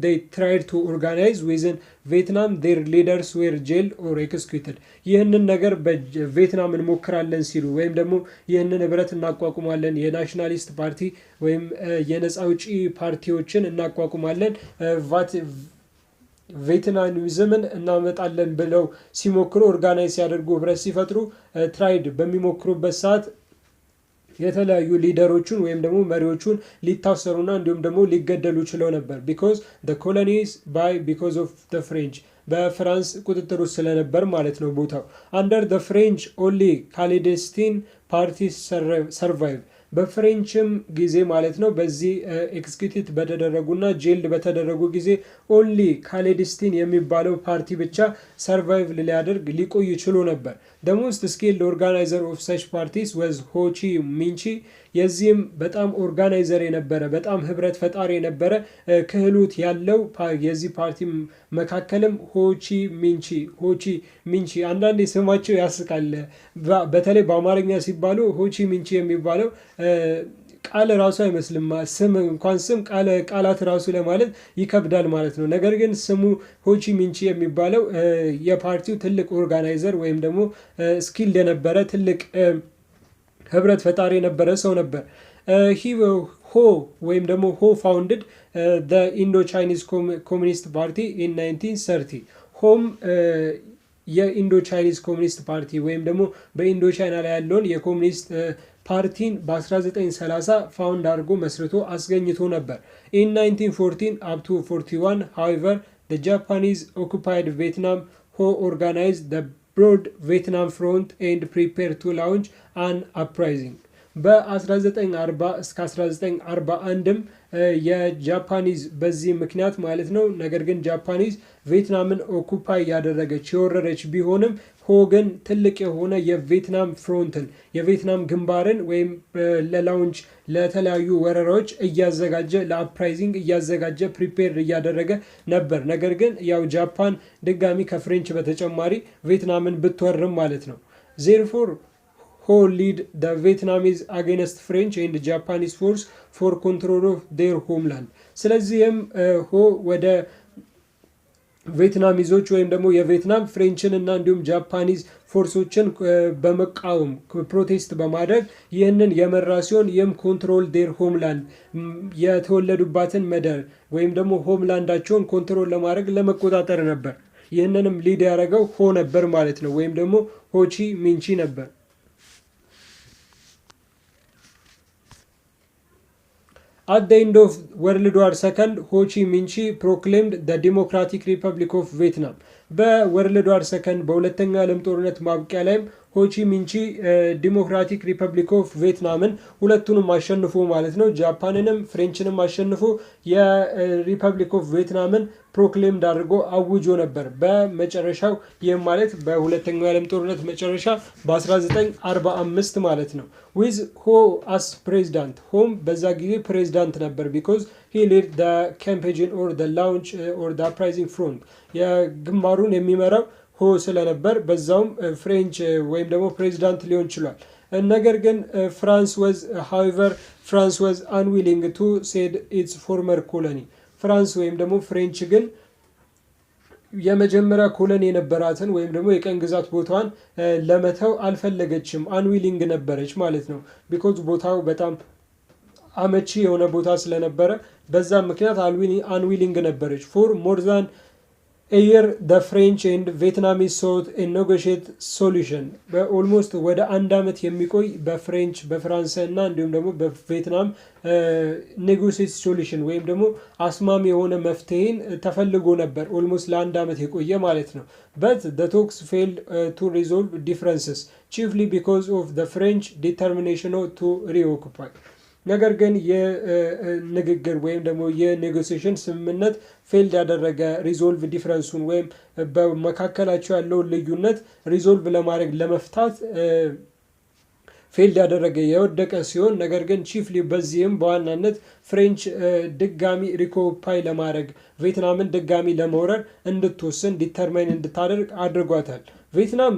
they tried to organize within Vietnam their leaders were jailed or executed ይህንን ነገር በቪየትናም እንሞክራለን ሲሉ ወይም ደግሞ ይህንን ህብረት እናቋቁማለን የናሽናሊስት ፓርቲ ወይም የነፃ አውጪ ፓርቲዎችን እናቋቁማለን ቬትናሚዝምን እናመጣለን ብለው ሲሞክሩ ኦርጋናይዝ ሲያደርጉ ህብረት ሲፈጥሩ ትራይድ በሚሞክሩበት ሰዓት የተለያዩ ሊደሮቹን ወይም ደግሞ መሪዎቹን ሊታሰሩና እንዲሁም ደግሞ ሊገደሉ ችለው ነበር because the colonies because of the French በፍራንስ ቁጥጥር ውስጥ ስለነበር ማለት ነው ቦታው under the French only clandestine parties survive በፍሬንችም ጊዜ ማለት ነው በዚህ ኤክስኪዩቲቭ በተደረጉና ጄልድ በተደረጉ ጊዜ ኦንሊ ካሌዲስቲን የሚባለው ፓርቲ ብቻ ሰርቫይቭ ሊያደርግ ሊቆይ ችሎ ነበር። the most skilled organizer of such parties was ho chi minh chi የዚህም በጣም ኦርጋናይዘር የነበረ በጣም ህብረት ፈጣሪ የነበረ ክህሎት ያለው የዚህ ፓርቲ መካከልም ሆቺ ሚንቺ አንዳንዴ ስማቸው ያስቃል። በተለይ በአማርኛ ሲባሉ ሆቺ ሚንቺ የሚባለው ቃል ራሱ አይመስልም ስም እንኳን ስም ቃላት ራሱ ለማለት ይከብዳል ማለት ነው። ነገር ግን ስሙ ሆቺ ሚንቺ የሚባለው የፓርቲው ትልቅ ኦርጋናይዘር ወይም ደግሞ ስኪልድ የነበረ ትልቅ ህብረት ፈጣሪ የነበረ ሰው ነበር። ሆ ወይም ደግሞ ሆ ፋውንድድ the Indo-Chinese Communist Party in 1930 ሆም የኢንዶ ቻይኒዝ ኮሚኒስት ፓርቲ ወይም ደግሞ በኢንዶ ቻይና ላይ ያለውን የኮሚኒስት ፓርቲን በ1930 ፋውንድ አድርጎ መስርቶ አስገኝቶ ነበር። in 1914 up to 41 however the Japanese occupied Vietnam Ho organized the broad Vietnam front and prepared to launch an uprising በ1940 እስከ 1941ም የጃፓኒዝ በዚህ ምክንያት ማለት ነው። ነገር ግን ጃፓኒዝ ቪየትናምን ኦኩፓይ ያደረገች የወረረች ቢሆንም ሆ ግን ትልቅ የሆነ የቪየትናም ፍሮንትን የቪየትናም ግንባርን ወይም ለላውንች ለተለያዩ ወረራዎች እያዘጋጀ ለአፕራይዚንግ እያዘጋጀ ፕሪፔር እያደረገ ነበር። ነገር ግን ያው ጃፓን ድጋሚ ከፍሬንች በተጨማሪ ቪየትናምን ብትወርም ማለት ነው። therefore Ho lead the Vietnamese against French and Japanese force for control of their homeland ስለዚህም ሆ ወደ ቪየትናሚዞች ወይም ደግሞ የቪየትናም ፍሬንችን እና እንዲሁም ጃፓኒዝ ፎርሶችን በመቃወም ፕሮቴስት በማድረግ ይህንን የመራ ሲሆን ይህም ኮንትሮል ዴር ሆምላንድ የተወለዱባትን መደር ወይም ደግሞ ሆምላንዳቸውን ኮንትሮል ለማድረግ ለመቆጣጠር ነበር። ይህንንም ሊድ ያደረገው ሆ ነበር ማለት ነው ወይም ደግሞ ሆቺ ሚንቺ ነበር። At the end of World War II, Ho Chi Minh proclaimed the Democratic Republic of Vietnam. በወርልድ ዋር ሰከንድ በሁለተኛው ዓለም ጦርነት ማብቂያ ላይም ሆቺ ሚንቺ ዲሞክራቲክ ሪፐብሊክ ኦፍ ቪየትናምን ሁለቱንም አሸንፎ ማለት ነው ጃፓንንም ፍሬንችንም አሸንፎ የሪፐብሊክ ኦፍ ቪየትናምን ፕሮክሌምድ አድርጎ አውጆ ነበር በመጨረሻው። ይህም ማለት በሁለተኛው ዓለም ጦርነት መጨረሻ በ1945 ማለት ነው። ዊዝ ሆ አስ ፕሬዚዳንት ሆም በዛ ጊዜ ፕሬዚዳንት ነበር ቢኮዝ he led the campaign or the launch or the uprising front የግንባሩን የሚመራው ሆ ስለነበር በዛውም ፍሬንች ወይም ደግሞ ፕሬዚዳንት ሊሆን ችሏል። ነገር ግን France was unwilling to cede its former colony ፍራንስ ወይም ደግሞ ፍሬንች ግን የመጀመሪያ ኮሎኒ የነበራትን ወይም ደግሞ የቀኝ ግዛት ቦታዋን ለመተው አልፈለገችም። አንዊሊንግ ነበረች ማለት ነው ቢኮዝ ቦታው በጣም አመቺ የሆነ ቦታ ስለነበረ በዛ ምክንያት አንዊሊንግ ነበረች። for more than a year the French and Vietnamese sought a negotiate solution በኦልሞስት ወደ አንድ አመት የሚቆይ በፍሬንች በፍራንስ እና እንዲሁም ደግሞ በቪየትናም ኔጎሺየት ሶሉሽን ወይም ደግሞ አስማሚ የሆነ መፍትሄን ተፈልጎ ነበር ኦልሞስት ለአንድ አመት የቆየ ማለት ነው። but the talks failed to resolve differences chiefly because of the French determination to reoccupy ነገር ግን የንግግር ወይም ደግሞ የኔጎሲዬሽን ስምምነት ፌልድ ያደረገ ሪዞልቭ ዲፍረንሱን ወይም በመካከላቸው ያለውን ልዩነት ሪዞልቭ ለማድረግ ለመፍታት ፌልድ ያደረገ የወደቀ ሲሆን ነገር ግን ቺፍሊ በዚህም በዋናነት ፍሬንች ድጋሚ ሪኮፓይ ለማድረግ ቪየትናምን ድጋሚ ለመውረር እንድትወስን ዲተርማይን እንድታደርግ አድርጓታል። ቪየትናም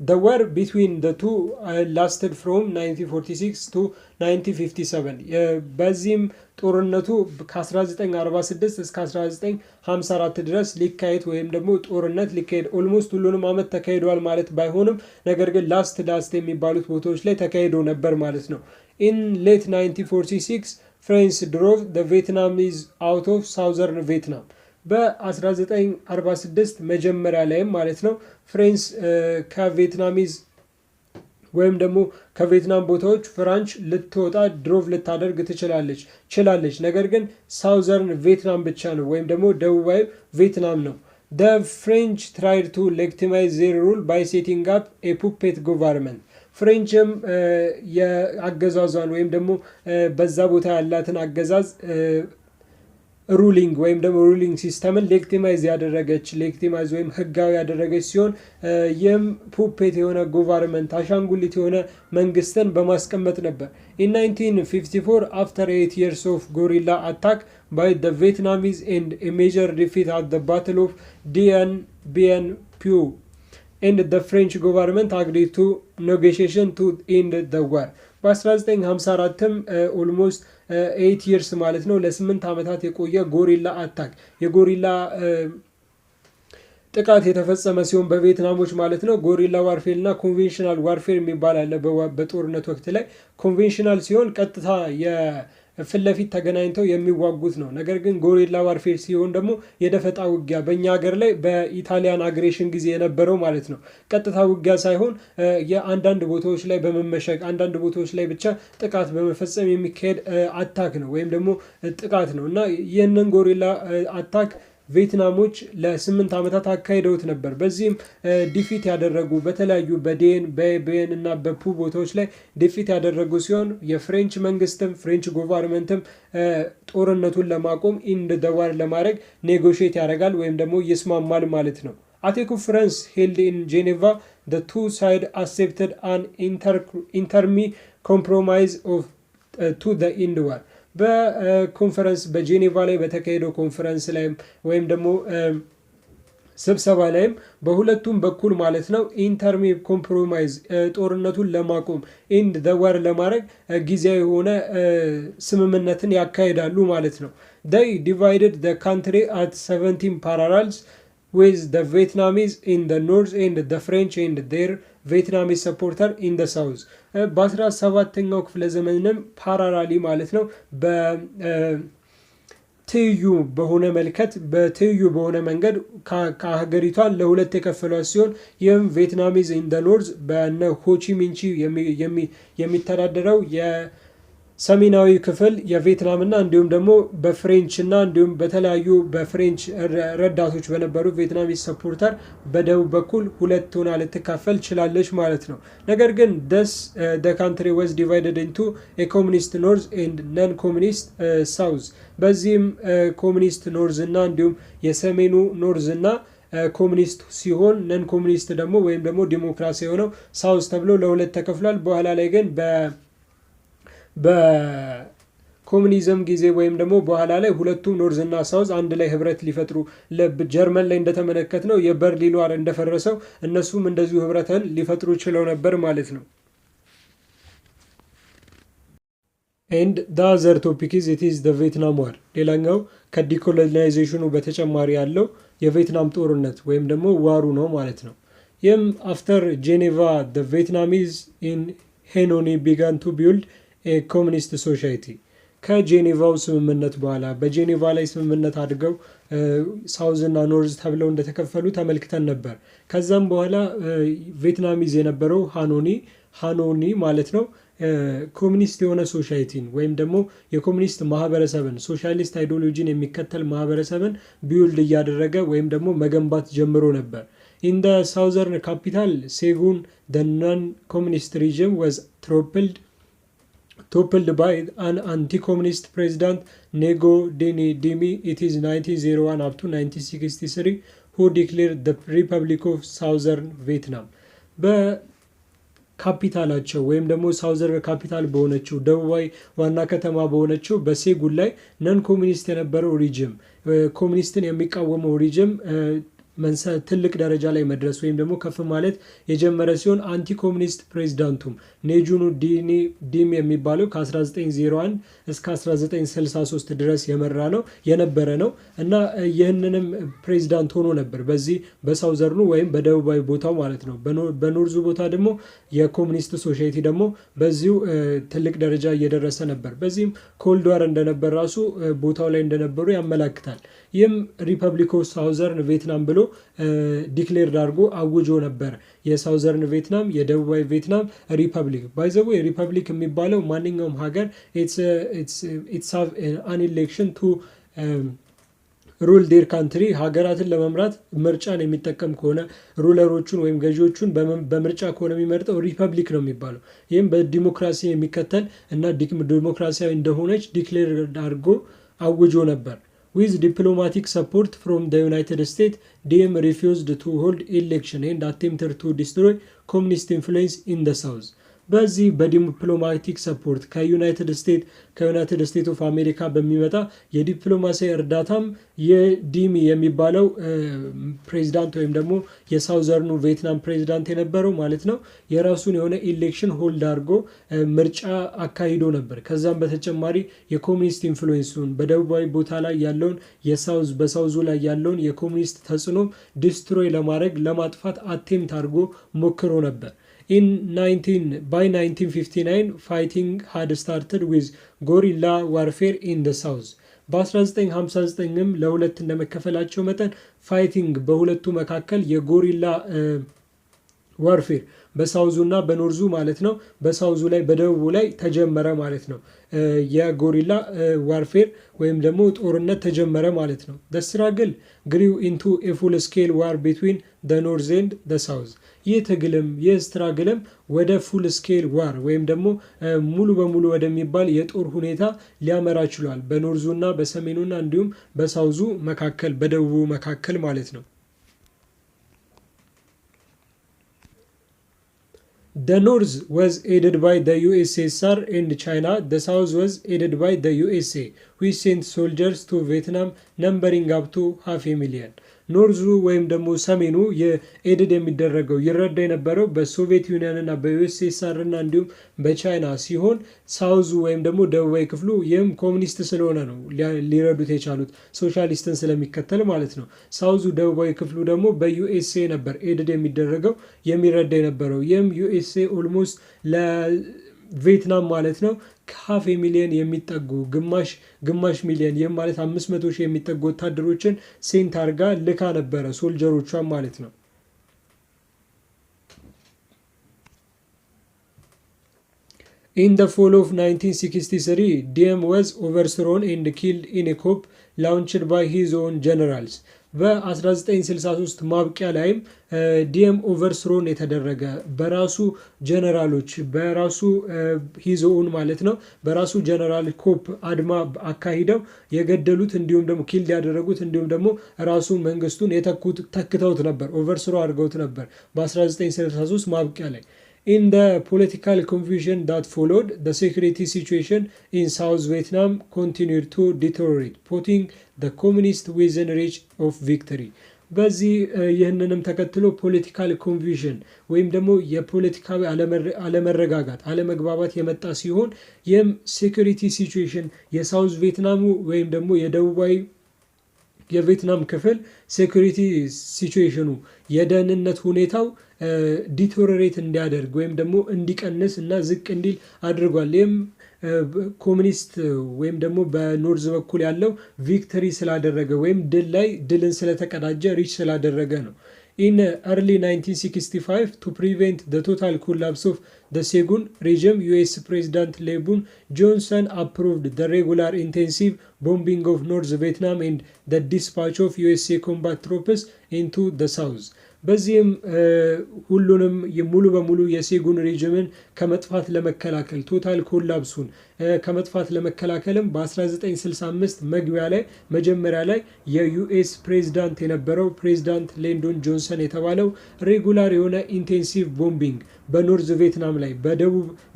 the war between the two lasted from 1946 to 1957 በዚህም ጦርነቱ ከ1946 እስከ 1954 ድረስ ሊካሄድ ወይም ደግሞ ጦርነት ሊካሄድ ኦልሞስት ሁሉንም አመት ተካሂዷል ማለት ባይሆንም ነገር ግን ላስት የሚባሉት ቦታዎች ላይ ተካሂዶ ነበር ማለት ነው። in late 1946 France drove the Vietnamese out of southern Vietnam በ1946 መጀመሪያ ላይም ማለት ነው ፍሬንስ ከቪየትናሚዝ ወይም ደግሞ ከቪየትናም ቦታዎች ፍራንች ልትወጣ ድሮቭ ልታደርግ ችላለች። ነገር ግን ሳውዘርን ቪየትናም ብቻ ነው ወይም ደግሞ ደቡባዊ ቪየትናም ነው። the French tried to legitimize their rule by setting up a puppet government ፍሬንችም የአገዛዟን ወይም ደግሞ በዛ ቦታ ያላትን አገዛዝ ሩሊንግ ወይም ደግሞ ሩሊንግ ሲስተምን ሌክቲማይዝ ወይም ህጋዊ ያደረገች ሲሆን ይህም ፑፔት የሆነ ጎቨርንመንት አሻንጉሊት የሆነ መንግስትን በማስቀመጥ ነበር። in 1954 after 8 years of guerrilla attack by the Vietnamese and a major defeat at the Battle of Dien Phu and the French government agreed to negotiation to end the war በ1954ም ኦልሞስት 8 years ማለት ነው ለ8 ዓመታት የቆየ ጎሪላ አታክ የጎሪላ ጥቃት የተፈጸመ ሲሆን በቪየትናሞች ማለት ነው። ጎሪላ ዋርፌር እና ኮንቬንሽናል ዋርፌር የሚባል አለ በጦርነት ወቅት ላይ። ኮንቬንሽናል ሲሆን ቀጥታ ፊት ለፊት ተገናኝተው የሚዋጉት ነው። ነገር ግን ጎሪላ ዋርፌር ሲሆን ደግሞ የደፈጣ ውጊያ በእኛ ሀገር ላይ በኢታሊያን አግሬሽን ጊዜ የነበረው ማለት ነው። ቀጥታ ውጊያ ሳይሆን የአንዳንድ ቦታዎች ላይ በመመሸግ አንዳንድ ቦታዎች ላይ ብቻ ጥቃት በመፈጸም የሚካሄድ አታክ ነው ወይም ደግሞ ጥቃት ነው እና ይህንን ጎሪላ አታክ ቪየትናሞች ለ8 ዓመታት አካሂደውት ነበር። በዚህም ዲፊት ያደረጉ በተለያዩ በቤን እና በፑ ቦታዎች ላይ ዲፊት ያደረጉ ሲሆን የፍሬንች መንግስትም ፍሬንች ጎቨርንመንትም ጦርነቱን ለማቆም ኢንድ ደዋር ለማድረግ ኔጎሽት ያደርጋል ወይም ደግሞ ይስማማል ማለት ነው። At a conference held in Geneva, the two sides accepted an interim compromise of to the end war. በኮንፈረንስ በጄኔቫ ላይ በተካሄደው ኮንፈረንስ ላይም ወይም ደግሞ ስብሰባ ላይም በሁለቱም በኩል ማለት ነው ኢንተርሚ ኮምፕሮማይዝ ጦርነቱን ለማቆም ኢንድ ዘ ዋር ለማድረግ ጊዜያዊ የሆነ ስምምነትን ያካሂዳሉ ማለት ነው። they divided the country at 17 parallels with the Vietnamese in the north and the French and their Vietnamese supporter in the south በ17ኛው ክፍለ ዘመንም ፓራራሊ ማለት ነው በትይዩ በሆነ መንገድ ከሀገሪቷን ለሁለት የከፈሏት ሲሆን ይህም ቪየትናሚዝ ኢን ዘ ኖርዝ በነ ሆቺሚንቺ የሚተዳደረው ሰሜናዊ ክፍል የቪየትናምና እንዲሁም ደግሞ በፍሬንች እና እንዲሁም በተለያዩ በፍሬንች ረዳቶች በነበሩ ቪየትናሚስ ሰፖርተር በደቡብ በኩል ሁለት ሆና ልትካፈል ችላለች ማለት ነው። ነገር ግን the country was divided into a communist north and non-communist south በዚህም ኮሚኒስት ኖርዝ እና እንዲሁም የሰሜኑ ኖርዝ እና ኮሚኒስት ሲሆን ነን ኮሚኒስት ደግሞ ወይም ደግሞ ዲሞክራሲ የሆነው ሳውዝ ተብሎ ለሁለት ተከፍሏል። በኋላ ላይ ግን በኮሙኒዝም ጊዜ ወይም ደግሞ በኋላ ላይ ሁለቱም ኖርዝ እና ሳውዝ አንድ ላይ ህብረት ሊፈጥሩ ጀርመን ላይ እንደተመለከት ነው የበርሊን ዋር እንደፈረሰው እነሱም እንደዚሁ ህብረትን ሊፈጥሩ ችለው ነበር ማለት ነው። and the other topic is the Vietnam war ሌላኛው ከዲኮሎናይዜሽኑ በተጨማሪ ያለው የቪየትናም ጦርነት ወይም ደግሞ ዋሩ ነው ማለት ነው። ይህም after Geneva the Vietnamese in Hanoi began to build ኮሚኒስት ሶሳይቲ ከጄኔቫው ስምምነት በኋላ በጄኔቫ ላይ ስምምነት አድርገው ሳውዝ እና ኖርዝ ተብለው እንደተከፈሉ ተመልክተን ነበር። ከዛም በኋላ ቪየትናሚዝ የነበረው ሃኖኒ ማለት ነው ኮሚኒስት የሆነ ሶሳይቲን ወይም ደግሞ የኮሚኒስት ማህበረሰብን ሶሻሊስት አይዲዮሎጂን የሚከተል ማህበረሰብን ቢውልድ እያደረገ ወይም ደግሞ መገንባት ጀምሮ ነበር። in the southern capital Saigon the non-communist regime was toppled toppled by an anti-communist president Nego Dimi. It is 1901 up to 1963 who declared the Republic of Southern Vietnam. ካፒታላቸው ወይም ደግሞ ሳውዘርን ካፒታል በሆነችው ደቡባዊ ዋና ከተማ በሆነችው በሴጉል ላይ ነን ኮሚኒስት የነበረው ሪጅም ኮሚኒስትን የሚቃወመው ሪጅም ትልቅ ደረጃ ላይ መድረስ ወይም ደግሞ ከፍ ማለት የጀመረ ሲሆን አንቲ ኮሚኒስት ፕሬዝዳንቱም ኔጁኑ ዲም የሚባለው ከ1901 እስከ 1963 ድረስ የነበረ ነው እና ይህንንም ፕሬዝዳንት ሆኖ ነበር በዚህ በሳውዘርኑ ወይም በደቡባዊ ቦታው ማለት ነው። በኖርዙ ቦታ ደግሞ የኮሚኒስት ሶሳይቲ ደግሞ በዚሁ ትልቅ ደረጃ እየደረሰ ነበር። በዚህም ኮልድ ዋር እንደነበር ራሱ ቦታው ላይ እንደነበሩ ያመላክታል። ይህም ሪፐብሊክ ኦፍ ሳውዘርን ቪየትናም ብሎ ዲክሌር አድርጎ አውጆ ነበር። የሳውዘርን ቪየትናም የደቡባዊ ቪየትናም ሪፐብሊክ ባይዘው ሪፐብሊክ የሚባለው ማንኛውም ሀገር ኢትስ ሃቭ አን ኢሌክሽን ቱ ሩል ዴር ካንትሪ ሀገራትን ለመምራት ምርጫን የሚጠቀም ከሆነ ሩለሮቹን ወይም ገዢዎቹን በምርጫ ከሆነ የሚመርጠው ሪፐብሊክ ነው የሚባለው። ይህም በዲሞክራሲ የሚከተል እና ዲሞክራሲያዊ እንደሆነች ዲክሌር አድርጎ አውጆ ነበር። With diplomatic support from the United States, Diem refused to hold election and attempted to destroy communist influence in the South. በዚህ በዲፕሎማቲክ ሰፖርት ከዩናይትድ ስቴትስ ኦፍ አሜሪካ በሚመጣ የዲፕሎማሲያዊ እርዳታም የዲሚ የሚባለው ፕሬዚዳንት ወይም ደግሞ የሳውዘርኑ ቪየትናም ፕሬዚዳንት የነበረው ማለት ነው የራሱን የሆነ ኢሌክሽን ሆልድ አድርጎ ምርጫ አካሂዶ ነበር። ከዛም በተጨማሪ የኮሚኒስት ኢንፍሉዌንሱን በደቡባዊ ቦታ ላይ ያለውን በሳውዙ ላይ ያለውን የኮሚኒስት ተጽዕኖ ዲስትሮይ ለማጥፋት አቴምት አድርጎ ሞክሮ ነበር። By 1959, fighting had started with guerrilla warfare in the south. በ1959ም ለሁለት እንደመከፈላቸው መጠን ፋይቲንግ በሁለቱ መካከል የጎሪላ ዋርፌር በሳውዙ እና በኖርዙ ማለት ነው በሳውዙ ላይ በደቡቡ ላይ ተጀመረ ማለት ነው። የጎሪላ ዋርፌር ወይም ደግሞ ጦርነት ተጀመረ ማለት ነው። the struggle grew into a full scale war between the north and the south. ይህ ስትራግልም ወደ ፉል ስኬል ዋር ወይም ደግሞ ሙሉ በሙሉ ወደሚባል የጦር ሁኔታ ሊያመራ ችሏል። በኖርዙ እና በሰሜኑና እንዲሁም በሳውዙ መካከል በደቡቡ መካከል ማለት ነው። The North was aided by the USSR and China. The South was aided by the USA, which sent soldiers to Vietnam numbering up to 500,000. ኖርዙ ወይም ደግሞ ሰሜኑ የኤድድ የሚደረገው ይረዳ የነበረው በሶቪየት ዩኒየን እና በዩኤስኤስአር እና እንዲሁም በቻይና ሲሆን ሳውዙ ወይም ደግሞ ደቡባዊ ክፍሉ ይህም ኮሚኒስት ስለሆነ ነው ሊረዱት የቻሉት ሶሻሊስትን ስለሚከተል ማለት ነው። ሳውዙ ደቡባዊ ክፍሉ ደግሞ በዩኤስኤ ነበር ኤድድ የሚደረገው የሚረዳ የነበረው። ይህም ዩኤስኤ ኦልሞስት ቪየትናም ማለት ነው ከ5 ሚሊዮን የሚጠጉ ግማሽ ሚሊዮን ይህም ማለት 500,000 የሚጠጉ ወታደሮችን ሴንት አርጋ ልካ ነበረ ሶልጀሮቿን ማለት ነው። In the fall of 1963, Diem was overthrown and killed in a coup launched by his own generals. በ1963 ማብቂያ ላይም ዲኤም ኦቨርስሮን የተደረገ በራሱ ጀነራሎች በራሱ ሂዞን ማለት ነው በራሱ ጀነራል ኮፕ አድማ አካሂደው የገደሉት እንዲሁም ደግሞ ኪልድ ያደረጉት እንዲሁም ደግሞ ራሱ መንግስቱን ተክተውት ነበር ኦቨርስሮ አድርገውት ነበር በ1963 ማብቂያ ላይ። In the political confusion that followed, the security situation in South Vietnam continued to deteriorate, putting the communists within reach of victory. በዚህ ይህንንም ተከትሎ ፖለቲካል ኮንፊውዥን ወይም ደግሞ የፖለቲካዊ አለመረጋጋት አለመግባባት የመጣ ሲሆን ይህም ሴኩሪቲ ሲቹዌሽን የሳውዝ ቪየትናሙ ወይም ደግሞ የደቡባዊ የቪየትናም ክፍል ሴኩሪቲ ሲቹዌሽኑ የደህንነት ሁኔታው ዲቶሬት እንዲያደርግ ወይም ደግሞ እንዲቀንስ እና ዝቅ እንዲል አድርጓል። ይህም ኮሚኒስት ወይም ደግሞ በኖርዝ በኩል ያለው ቪክተሪ ስላደረገ ወይም ድልን ስለተቀዳጀ ሪች ስላደረገ ነው። In early 1965, to prevent the total collapse of the Saigon regime, US President Lyndon Johnson approved the regular intensive bombing of North Vietnam and the dispatch of USA combat troops into the south. በዚህም ሁሉንም ሙሉ በሙሉ የሴጉን ሬጅምን ከመጥፋት ለመከላከል ቶታል ኮላፕሱን ከመጥፋት ለመከላከልም በ1965 መጀመሪያ ላይ የዩኤስ ፕሬዝዳንት የነበረው ፕሬዝዳንት ሌንዶን ጆንሰን የተባለው ሬጉላር የሆነ ኢንቴንሲቭ ቦምቢንግ በኖርዝ ቪየትናም ላይ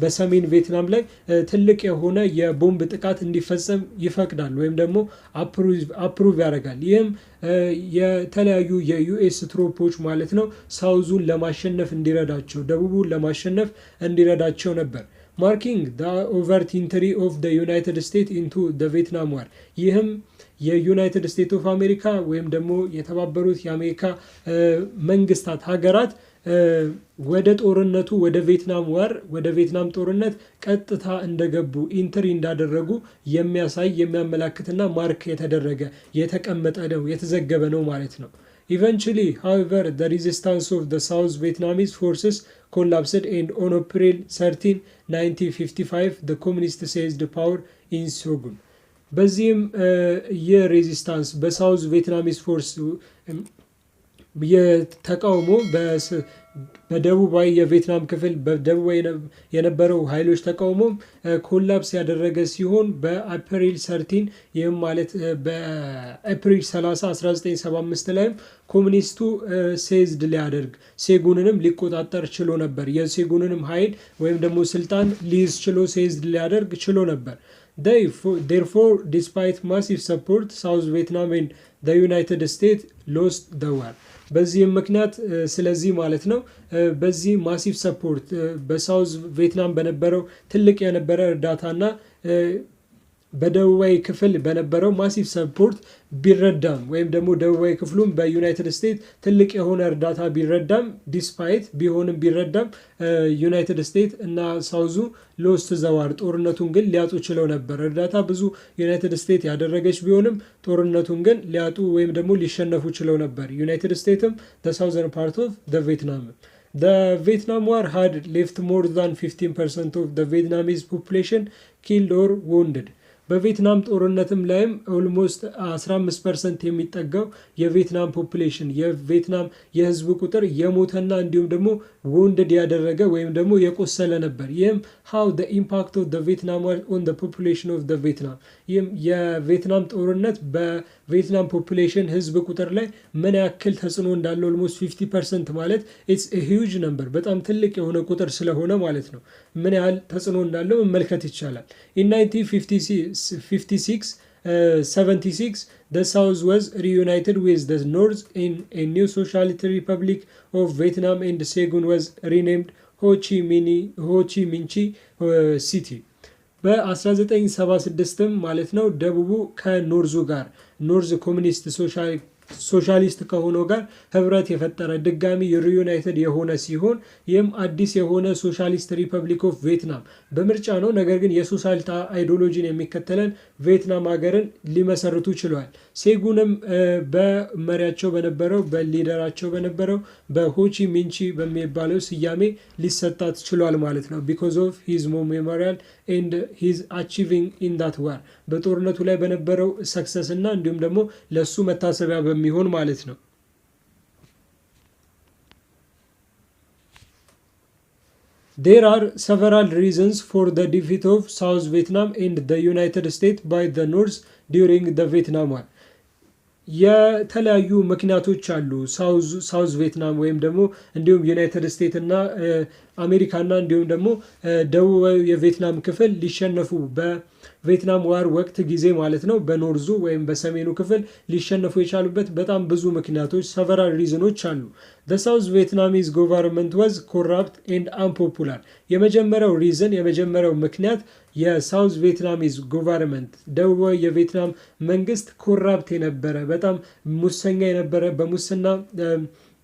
በሰሜን ቪየትናም ላይ ትልቅ የሆነ የቦምብ ጥቃት እንዲፈጸም ይፈቅዳል ወይም ደግሞ አፕሩቭ ያደርጋል። ይህም የተለያዩ የዩኤስ ትሮፖች ማለት ነው ሳውዙን ለማሸነፍ እንዲረዳቸው ደቡቡን ለማሸነፍ እንዲረዳቸው ነበር። ማርኪንግ the overt entry of the United States into the Vietnam War ይህም የዩናይትድ ስቴትስ ኦፍ አሜሪካ ወይም ደግሞ የተባበሩት የአሜሪካ መንግስታት ሀገራት ወደ ጦርነቱ ወደ ቪየትናም ጦርነት ቀጥታ እንደገቡ ኢንትሪ እንዳደረጉ የሚያሳይ የሚያመላክትና ማርክ የተደረገ የተቀመጠ ነው የተዘገበ ነው ማለት ነው። Eventually, however, the resistance of the South Vietnamese forces collapsed and on April 13, 1955, the communists seized power in Saigon. በዚህም የሬዚስታንስ በሳውዝ ቪየትናሚስ ፎርስ የተቃውሞ በደቡባዊ የቪየትናም ክፍል በደቡባዊ የነበረው ኃይሎች ተቃውሞ ኮላፕስ ያደረገ ሲሆን በአፕሪል 13 ይህም ማለት በአፕሪል 30 1975 ላይም ኮሙኒስቱ ሴዝድ ሊያደርግ ሴጉንንም ሊቆጣጠር ችሎ ነበር። የሴጉንንም ኃይል ወይም ደግሞ ስልጣን ሊይዝ ችሎ ሴዝድ ሊያደርግ ችሎ ነበር። Therefore, despite massive support, South Vietnam and the United States lost the war. በዚህም ምክንያት ስለዚህ ማለት ነው በዚህ ማሲቭ ሰፖርት በሳውዝ ቪየትናም በነበረው ትልቅ የነበረ እርዳታና በደቡባዊ ክፍል በነበረው ማሲቭ ሰፖርት ቢረዳም ወይም ደግሞ ደቡባዊ ክፍሉም በዩናይትድ ስቴትስ ትልቅ የሆነ እርዳታ ቢረዳም ዩናይትድ ስቴትስ እና ሳውዙ ሎስት ዘዋር ጦርነቱን ግን ሊያጡ ችለው ነበር። እርዳታ ብዙ ዩናይትድ ስቴትስ ያደረገች ቢሆንም ጦርነቱን ግን ሊያጡ ወይም ደግሞ ሊሸነፉ ችለው ነበር። ዩናይትድ ስቴትስም the southern part of the Vietnam. The Vietnam War had left more than 15% of the Vietnamese population killed or wounded. በቪየትናም ጦርነትም ላይም ኦልሞስት 15% የሚጠጋው የቪየትናም ፖፑሌሽን የቪየትናም የህዝብ ቁጥር የሞተና እንዲሁም ደግሞ wounded ያደረገ ወይም ደግሞ የቆሰለ ነበር። ይህም how the impact of the Vietnam War on the population of the Vietnam ይህም የቪየትናም ጦርነት በቪየትናም ፖፑሌሽን ህዝብ ቁጥር ላይ ምን ያክል ተጽዕኖ እንዳለው ኦልሞስት 50% ማለት it's a huge number በጣም ትልቅ የሆነ ቁጥር ስለሆነ ማለት ነው ምን ያህል ተጽዕኖ እንዳለው መመልከት ይቻላል። In 1976 the South was reunited with the North in a new socialist republic of Vietnam and Saigon was renamed Ho Chi Minh City. በ1976 ማለት ነው ደቡቡ ከኖርዙ ጋር ኖርዝ ኮሚኒስት ሶሻሊስት ከሆነው ጋር ህብረት የፈጠረ ድጋሚ ሪዩናይትድ የሆነ ሲሆን ይህም አዲስ የሆነ ሶሻሊስት ሪፐብሊክ ኦፍ ቪየትናም በምርጫ ነው። ነገር ግን የሶሻሊስት አይዲዮሎጂን የሚከተለን ቪየትናም ሀገርን ሊመሰርቱ ችሏል። ሴጉንም በመሪያቸው በነበረው በሊደራቸው በነበረው በሆቺ ሚንቺ በሚባለው ስያሜ ሊሰጣት ችሏል ማለት ነው። because of his memorial and his achieving in that war በጦርነቱ ላይ በነበረው ሰክሰስ እና እንዲሁም ደግሞ ለሱ መታሰቢያ በሚሆን ማለት ነው። There are several reasons for the defeat of South Vietnam and the United States by the North during the Vietnam War. የተለያዩ ምክንያቶች አሉ ሳውዝ ቪየትናም ወይም ደግሞ እንዲሁም ዩናይትድ ስቴትስ እና አሜሪካና እንዲሁም ደግሞ ደቡባዊ የቪየትናም ክፍል ሊሸነፉ በቪየትናም ዋር ወቅት ጊዜ ማለት ነው በኖርዙ ወይም በሰሜኑ ክፍል ሊሸነፉ የቻሉበት በጣም ብዙ ምክንያቶች several reasons አሉ። The South Vietnamese government was corrupt and unpopular. የመጀመሪያው ምክንያት የሳውዝ ቪየትናሚዝ ጎቨርንመንት ደቡባዊ የቪየትናም መንግስት ኮራፕት የነበረ በጣም ሙሰኛ የነበረ በሙስና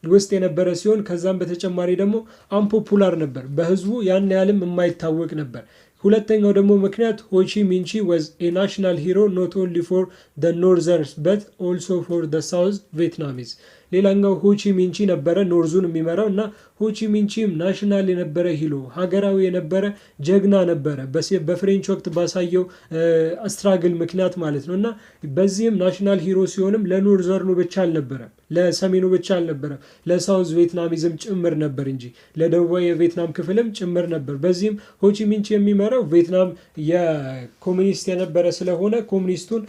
ውስጥ የነበረ ሲሆን ከዛም በተጨማሪ ደግሞ አንፖፑላር ነበር በህዝቡ ያን ያህልም የማይታወቅ ነበር። ሁለተኛው ደግሞ ምክንያት ሆቺ ሚንቺ was a national hero not only for the northerners but also for the south Vietnamese. ሌላኛው ሆቺ ሚንቺ ነበረ ኖርዙን የሚመራው እና ሆቺ ሚንቺም ናሽናል የነበረ ሂሮ ሀገራዊ የነበረ ጀግና ነበረ በፍሬንች ወቅት ባሳየው ስትራግል ምክንያት ማለት ነው እና በዚህም ናሽናል ሂሮ ሲሆንም ለኖርዘርኑ ብቻ አልነበረም ለሰሜኑ ብቻ አልነበረም፣ ለሳውዝ ቪየትናሚዝም ጭምር ነበር እንጂ ለደቡባዊ የቪየትናም ክፍልም ጭምር ነበር። በዚህም ሆቺሚንች የሚመራው ቪየትናም የኮሚኒስት የነበረ ስለሆነ ኮሚኒስቱን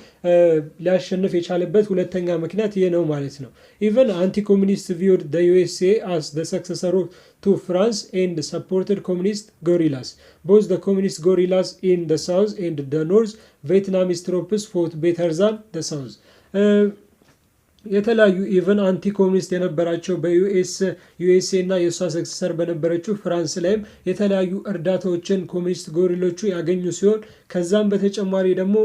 ሊያሸንፍ የቻለበት ሁለተኛ ምክንያት ይህ ነው ማለት ነው። ኢቨን አንቲ ኮሚኒስት ቪውድ the USA as the successor to France and supported communist guerrillas. Both the communist guerrillas in the south and the north Vietnamese troops fought better than the south. የተለያዩ ኢቨን አንቲ ኮሚኒስት የነበራቸው በዩኤስኤ እና የእሷ ሰክሰሰር በነበረችው ፍራንስ ላይም የተለያዩ እርዳታዎችን ኮሚኒስት ጎሪሎቹ ያገኙ ሲሆን ከዛም በተጨማሪ ደግሞ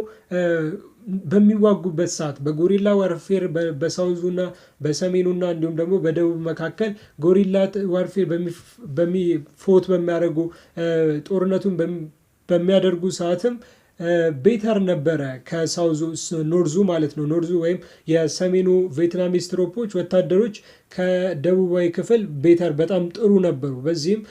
በሚዋጉበት ሰዓት በጎሪላ ዋርፌር በሳውዙና በሰሜኑና እንዲሁም ደግሞ በደቡብ መካከል ጎሪላ ዋርፌር በሚፎት በሚያደርጉ ጦርነቱን በሚያደርጉ ሰዓትም ቤተር ነበረ ከሳውዙ ኖርዙ ማለት ነው። ኖርዙ ወይም የሰሜኑ ቪየትናሚስ ትሮፖች ወታደሮች ከደቡባዊ ክፍል ቤተር በጣም ጥሩ ነበሩ። በዚህም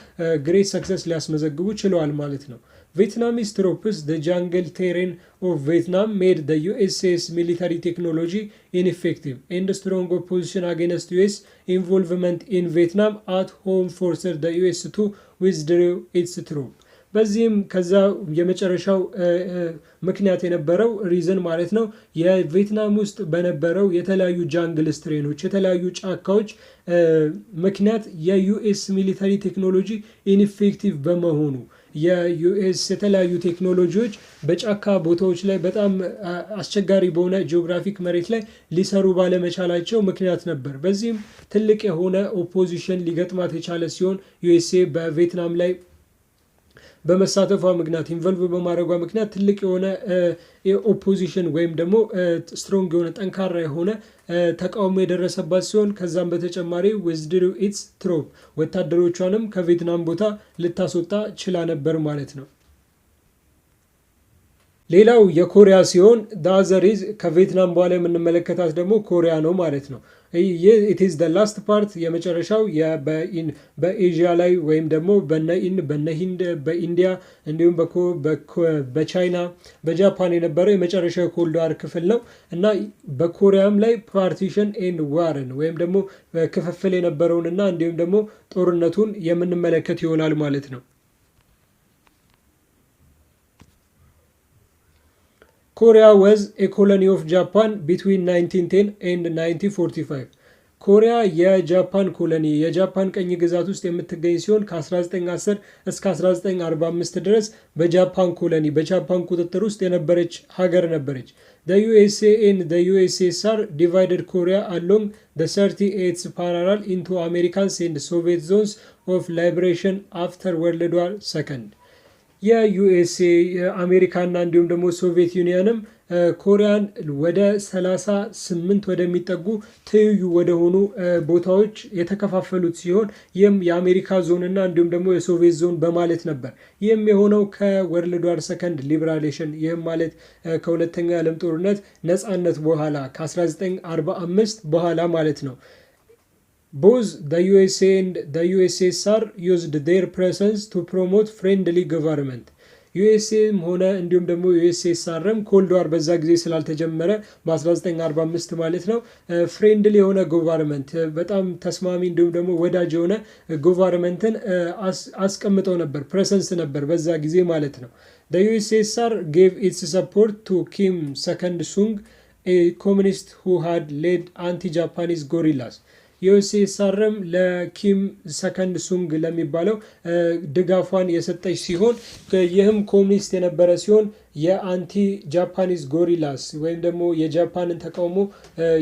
ግሬት ሰክሰስ ሊያስመዘግቡ ችለዋል ማለት ነው። Vietnamese troops, the jungle terrain of Vietnam made the US's military technology ineffective and strong opposition against US involvement in Vietnam at home forced the US to withdraw its troops. በዚህም ከዛ የመጨረሻው ምክንያት የነበረው ሪዝን ማለት ነው የቪየትናም ውስጥ በነበረው የተለያዩ ጃንግል ስትሬኖች የተለያዩ ጫካዎች ምክንያት የዩኤስ ሚሊተሪ ቴክኖሎጂ ኢንፌክቲቭ በመሆኑ የዩኤስ የተለያዩ ቴክኖሎጂዎች በጫካ ቦታዎች ላይ በጣም አስቸጋሪ በሆነ ጂኦግራፊክ መሬት ላይ ሊሰሩ ባለመቻላቸው ምክንያት ነበር። በዚህም ትልቅ የሆነ ኦፖዚሽን ሊገጥማት የቻለ ሲሆን ዩኤስኤ በቪየትናም ላይ በመሳተፏ ምክንያት ኢንቮልቭ በማድረጓ ምክንያት ትልቅ የሆነ ኦፖዚሽን ወይም ደግሞ ስትሮንግ የሆነ ጠንካራ የሆነ ተቃውሞ የደረሰባት ሲሆን ከዛም በተጨማሪ withdrew its troops ወታደሮቿንም ከቪየትናም ቦታ ልታስወጣ ችላ ነበር ማለት ነው። ሌላው የኮሪያ ሲሆን ዳዘሪዝ ከቪየትናም በኋላ የምንመለከታት ደግሞ ኮሪያ ነው ማለት ነው። it is the last part የመጨረሻው በኤዥያ ላይ ወይም ደግሞ በነሂንድ በኢንዲያ እንዲሁም በቻይና በጃፓን የነበረው የመጨረሻው ኮልድ ዋር ክፍል ነው እና በኮሪያም ላይ ፓርቲሽን ኤንድ ዋርን ወይም ደግሞ ክፍፍል የነበረውንና እንዲሁም ደግሞ ጦርነቱን የምንመለከት ይሆናል ማለት ነው። Korea was a colony of Japan between 1910 and 1945. ኮሪያ የጃፓን ኮሎኒ የጃፓን ቀኝ ግዛት ውስጥ የምትገኝ ሲሆን ከ1910 እስከ 1945 ድረስ በጃፓን ኮሎኒ በጃፓን ቁጥጥር ውስጥ የነበረች ሀገር ነበረች። The USA and the USSR divided Korea along the 38th parallel into American and Soviet zones of liberation after World War II. የዩኤስኤ አሜሪካና እንዲሁም ደግሞ ሶቪየት ዩኒየንም ኮሪያን ወደ 38 ወደሚጠጉ ትይዩ ወደሆኑ ቦታዎች የተከፋፈሉት ሲሆን ይህም የአሜሪካ ዞን እና እንዲሁም ደግሞ የሶቪየት ዞን በማለት ነበር። ይህም የሆነው ከወርልድ ዋር ሰከንድ ሊበራሌሽን ይህም ማለት ከሁለተኛው የዓለም ጦርነት ነፃነት በኋላ ከ1945 በኋላ ማለት ነው። Both the USA and the USSR used their presence to promote friendly government. ዩኤስኤም ሆነ እንዲሁም ደግሞ ዩኤስኤስአርም ኮልድ ዋር በዛ ጊዜ ስላልተጀመረ በ1945 ማለት ነው ፍሬንድሊ የሆነ ጎቨርንመንት በጣም ተስማሚ እንዲሁም ደግሞ ወዳጅ የሆነ ጎቨርንመንትን አስቀምጠው ነበር ፕሬሰንስ ነበር በዛ ጊዜ ማለት ነው። The USSR gave its support to Kim Second-sung, a communist who had led anti-Japanese guerrillas. ዩኤስኤስአርም ለኪም ሰከንድ ሱንግ ለሚባለው ድጋፏን የሰጠች ሲሆን ይህም ኮሚኒስት የነበረ ሲሆን የአንቲ ጃፓኒዝ ጎሪላስ ወይም ደግሞ የጃፓንን ተቃውሞ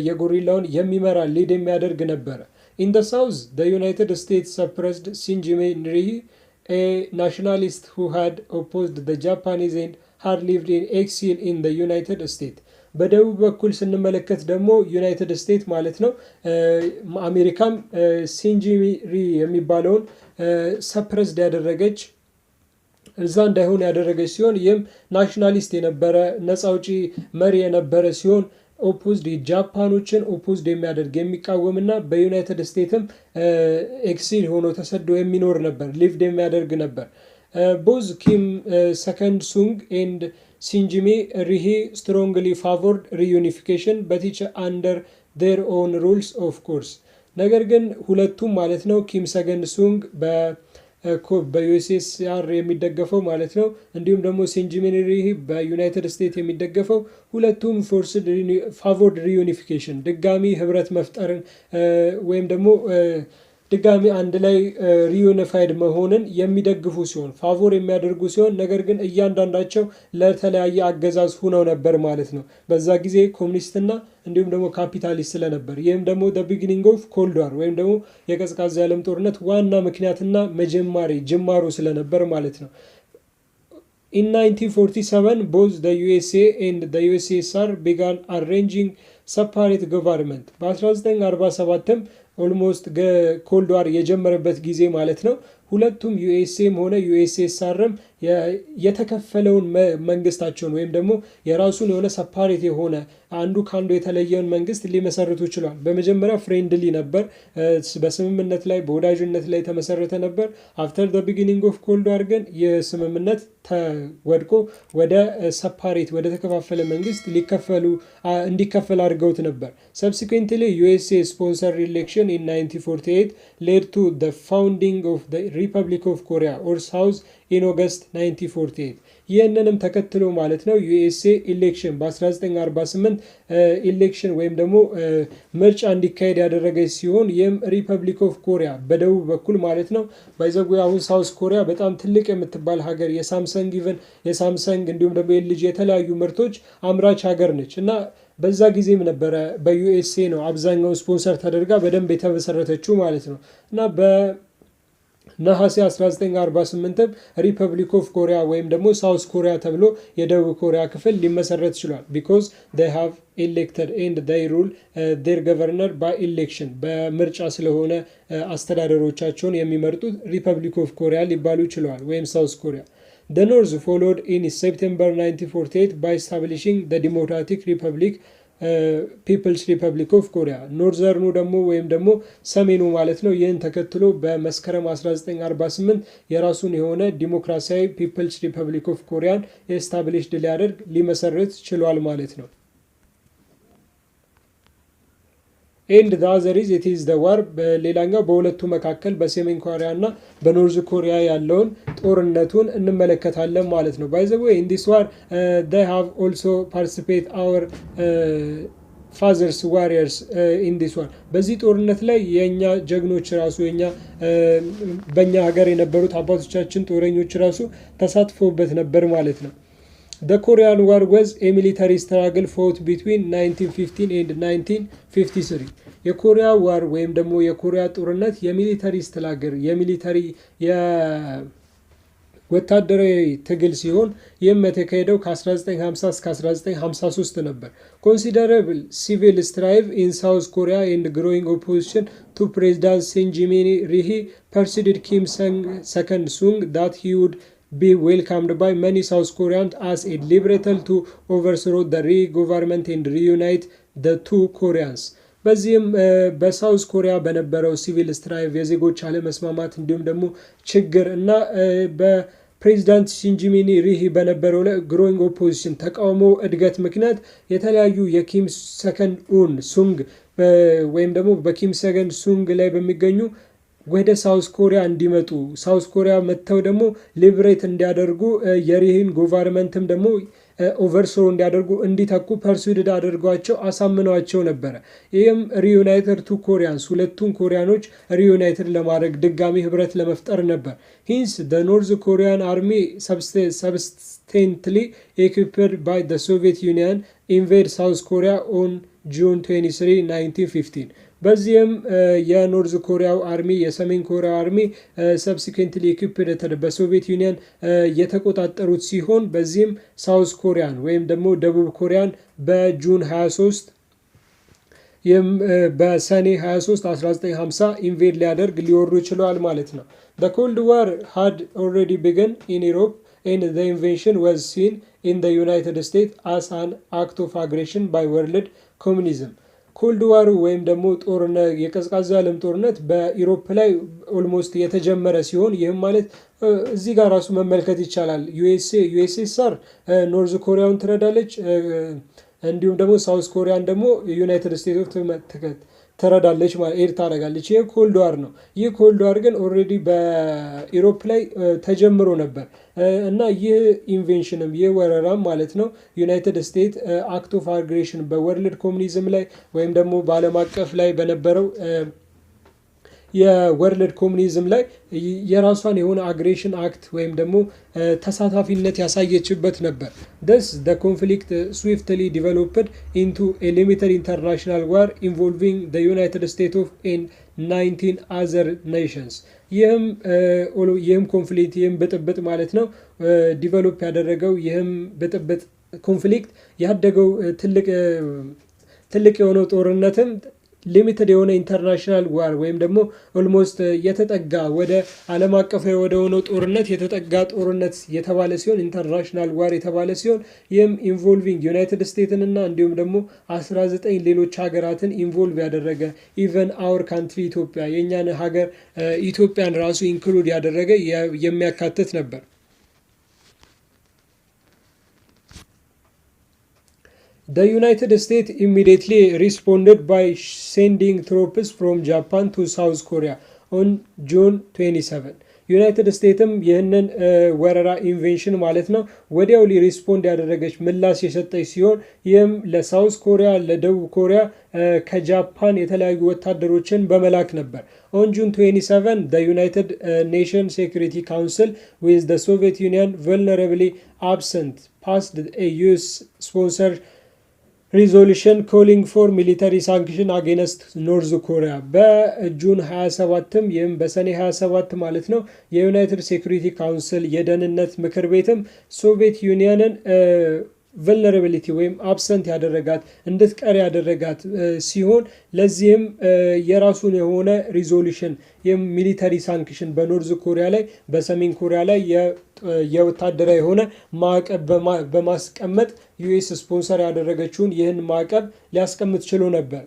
የጎሪላውን የሚመራ ሊድ የሚያደርግ ነበረ። In the south, the United States suppressed Shinjime Rhee, a nationalist who had opposed the Japanese and had lived in exile in the United States. በደቡብ በኩል ስንመለከት ደግሞ ዩናይትድ ስቴትስ ማለት ነው አሜሪካም ሲንጂሚ ሪ የሚባለውን ሰፕረስድ ያደረገች እዛ እንዳይሆን ያደረገች ሲሆን ይህም ናሽናሊስት የነበረ ነፃ አውጪ መሪ የነበረ ሲሆን ኦፖዝድ ጃፓኖችን ኦፖዝድ የሚያደርግ የሚቃወምና በዩናይትድ ስቴትስም ኤክሲል ሆኖ ተሰዶ የሚኖር ነበር ሊቭድ የሚያደርግ ነበር። ቦዝ ኪም ሰከንድ ሱንግ ኤንድ Shinjime Rhee strongly favored reunification but each under their own rules of course ነገር ግን ሁለቱም ማለት ነው ኪም ሰገን ሱንግ በዩኤስኤስአር የሚደገፈው ማለት ነው እንዲሁም ደግሞ ሴንጂሜን ሪሂ በዩናይትድ ስቴትስ የሚደገፈው ሁለቱም ፎርስድ ፋቮርድ ሪዩኒፊኬሽን ድጋሚ ህብረት መፍጠርን ወይም ደግሞ ድጋሚ አንድ ላይ ሪዩኒፋይድ መሆንን የሚደግፉ ሲሆን ፋቮር የሚያደርጉ ሲሆን ነገር ግን እያንዳንዳቸው ለተለያየ አገዛዝ ሆነው ነበር ማለት ነው በዛ ጊዜ ኮሙኒስትና እንዲሁም ደግሞ ካፒታሊስት ስለነበር ይህም ደግሞ the beginning of cold war ወይም ደግሞ የቀዝቃዛ የዓለም ጦርነት ዋና ምክንያትና ጅማሮ ስለነበር ማለት ነው In 1947 both the USA and the USSR began arranging separate government በ1947 ኦልሞስት ኮልድ ዋር የጀመረበት ጊዜ ማለት ነው ሁለቱም ዩኤስኤም ሆነ ዩኤስኤስአርም የተከፈለውን መንግስታቸውን ወይም ደግሞ የራሱን የሆነ ሰፓሬት የሆነ አንዱ ካንዱ የተለየውን መንግስት ሊመሰርቱ ይችላል በመጀመሪያ ፍሬንድሊ ነበር በስምምነት ላይ በወዳጅነት ላይ ተመሰረተ ነበር after the beginning of cold war ግን የስምምነት ተወድቆ ወደ ሰፓሬት ወደ ተከፋፈለ መንግስት እንዲከፈል አድርገውት ነበር subsequently USA sponsored election in 1948 led to the founding of the Republic of Korea or South in August 1948 ይህንንም ተከትሎ ማለት ነው ዩኤስኤ ኢሌክሽን በ1948 ኢሌክሽን ወይም ደግሞ ምርጫ እንዲካሄድ ያደረገች ሲሆን ይህም ሪፐብሊክ ኦፍ ኮሪያ በደቡብ በኩል ማለት ነው ባይዘጉ አሁን ሳውዝ ኮሪያ በጣም ትልቅ የምትባል ሀገር የሳምሰንግ እንዲሁም ደግሞ የልጅ የተለያዩ ምርቶች አምራች ሀገር ነች እና በዛ ጊዜም ነበረ በዩኤስኤ ነው አብዛኛው ስፖንሰር ተደርጋ በደንብ የተመሰረተችው ማለት ነው እና ነሐሴ 1948 ሪፐብሊክ ኦፍ ኮሪያ ወይም ደግሞ ሳውዝ ኮሪያ ተብሎ የደቡብ ኮሪያ ክፍል ሊመሰረት ይችላል because they have elected and they rule their governor by election በምርጫ ስለሆነ አስተዳደሮቻቸውን የሚመርጡት ሪፐብሊክ ኦፍ ኮሪያ ሊባሉ ይችላል ወይም ሳውዝ ኮሪያ The North followed in September 1948 by establishing the Democratic Republic ፒፕልስ ሪፐብሊክ ኦፍ ኮሪያ ኖርዘርኑ ደግሞ ወይም ደግሞ ሰሜኑ ማለት ነው ይህን ተከትሎ በመስከረም 1948 የራሱን የሆነ ዲሞክራሲያዊ ፒፕልስ ሪፐብሊክ ኦፍ ኮሪያን ኤስታብሊሽድ ሊያደርግ ሊመሰረት ችሏል ማለት ነው and the other is it is the war በሌላኛው በሁለቱ መካከል በሰሜን ኮሪያ እና በኖርዝ ኮሪያ ያለውን ጦርነቱን እንመለከታለን ማለት ነው by the way in this war they have also participate our fathers warriors in this war በዚህ ጦርነት ላይ የኛ ጀግኖች ራሱ የኛ በእኛ ሀገር የነበሩት አባቶቻችን ጦረኞች ራሱ ተሳትፎበት ነበር ማለት ነው The Korean War was a military struggle fought between 1915 and 1953. የኮሪያ ዋር ወይም ደግሞ የኮሪያ ጦርነት የሚሊተሪ ስትራግል የሚሊተሪ ወታደራዊ ትግል ሲሆን ይህም የተካሄደው ከ1950 እስከ 1953 ነበር Considerable civil strife in South Korea and growing opposition to President Shin Rihi persuaded Kim Second-sung that he would be welcomed by many South Koreans as a liberator to overthrow the Ri government and reunite the two Koreans. በዚህም በሳውዝ ኮሪያ በነበረው ሲቪል ስትራይቭ የዜጎች አለመስማማት እንዲሁም ደግሞ ችግር እና በፕሬዝዳንት ሲንጂሚኒ ሪሂ በነበረው ላይ ግሮዊንግ ኦፖዚሽን ተቃውሞ እድገት ምክንያት የተለያዩ የኪም ሰከንድ ኡን ሱንግ ወይም ደግሞ በኪም ሰከንድ ሱንግ ላይ በሚገኙ ወደ ሳውዝ ኮሪያ እንዲመጡ ሳውዝ ኮሪያ መተው ደግሞ ሊብሬት እንዲያደርጉ የሪሂን ጎቨርንመንትም ደግሞ ኦቨርስሮ እንዲያደርጉ እንዲተኩ ፐርሱድድ አድርጓቸው አሳምነዋቸው ነበር ይህም ሪዩናይትድ ቱ ኮሪያንስ ሁለቱን ኮሪያኖች ሪዩናይትድ ለማድረግ ድጋሚ ህብረት ለመፍጠር ነበር hence the North Korean army subsequently equipped by the Soviet Union invaded South Korea on June 23 1915 በዚህም የኖርዝ ኮሪያው አርሚ የሰሜን ኮሪያው አርሚ ሰብሲኩዌንትሊ ኢኩፕድ በሶቪየት ዩኒየን የተቆጣጠሩት ሲሆን በዚህም ሳውዝ ኮሪያን ወይም ደግሞ ደቡብ ኮሪያን በጁን 23 በሰኔ 23 1950 ኢንቬድ ሊያደርግ ሊወሩ ይችላል ማለት ነው The Cold War had already begun in Europe and the invasion was seen in the United States as an act of aggression by world communism ኮልድ ዋር ወይም ደግሞ ጦርነት የቀዝቃዛ ዓለም ጦርነት በዩሮፕ ላይ ኦልሞስት የተጀመረ ሲሆን ይህም ማለት እዚህ ጋር ራሱ መመልከት ይቻላል ዩኤስኤስአር ኖርዝ ኮሪያውን ትረዳለች እንዲሁም ደግሞ ሳውዝ ኮሪያን ደግሞ ዩናይትድ ስቴትስ ትረዳለች ማለት ኤድ ታደርጋለች። ይህ ኮልድ ዋር ነው። ይህ ኮልድ ዋር ግን ኦልሬዲ በኢሮፕ ላይ ተጀምሮ ነበር እና ይህ ኢንቬንሽንም ይህ ወረራም ማለት ነው ዩናይትድ ስቴትስ አክት ኦፍ አግሬሽን በወርልድ ኮሚኒዝም ላይ ወይም ደግሞ በዓለም አቀፍ ላይ በነበረው የወርልድ ኮሚኒዝም ላይ የራሷን የሆነ አግሬሽን አክት ወይም ደግሞ ተሳታፊነት ያሳየችበት ነበር። thus the conflict swiftly developed into a limited international war involving the United States of and 19 other nations ይህም ኮንፍሊክት ይህም ብጥብጥ ማለት ነው ዲቨሎፕ ያደረገው ይህም ብጥብጥ ኮንፍሊክት ያደገው ትልቅ የሆነው ጦርነትም ሊሚትድ የሆነ ኢንተርናሽናል ዋር ወይም ደግሞ ኦልሞስት የተጠጋ ወደ ዓለም አቀፍ ወደ ሆነው ጦርነት የተጠጋ ጦርነት የተባለ ሲሆን ኢንተርናሽናል ዋር የተባለ ሲሆን ይህም ኢንቮልቪንግ ዩናይትድ ስቴትስን እና እንዲሁም ደግሞ 19 ሌሎች ሀገራትን ኢንቮልቭ ያደረገ ኢቨን አወር ካንትሪ ኢትዮጵያ የእኛን ሀገር ኢትዮጵያን ራሱ ኢንክሉድ ያደረገ የሚያካትት ነበር። The United States immediately responded by sending troops from Japan to South Korea on June 27. ዩናይትድ ስቴትስም ይህንን ወረራ ኢንቬንሽን ማለት ነው ወዲያው ሪስፖንድ ያደረገች ምላሽ የሰጠች ሲሆን ይህም ለሳውዝ ኮሪያ ለደቡብ ኮሪያ ከጃፓን የተለያዩ ወታደሮችን በመላክ ነበር። On June 27 the United Nations Security Council with the Soviet Union vulnerably absent passed a US sponsored ሪዞሉሽን ኮሊንግ ፎር ሚሊተሪ ሳንክሽን አጌንስት ኖርዝ ኮሪያ በጁን 27ም ይህም በሰኔ 27 ማለት ነው የዩናይትድ ሴኩሪቲ ካውንስል የደህንነት ምክር ቤትም ሶቪየት ዩኒየንን ቨልነራቢሊቲ ወይም አብሰንት ያደረጋት እንድትቀር ያደረጋት ሲሆን ለዚህም የራሱን የሆነ ሪዞሉሽን የሚሊተሪ ሳንክሽን በኖርዝ ኮሪያ ላይ በሰሜን ኮሪያ ላይ የወታደራዊ የሆነ ማዕቀብ በማስቀመጥ ዩኤስ ስፖንሰር ያደረገችውን ይህን ማዕቀብ ሊያስቀምጥ ችሎ ነበር።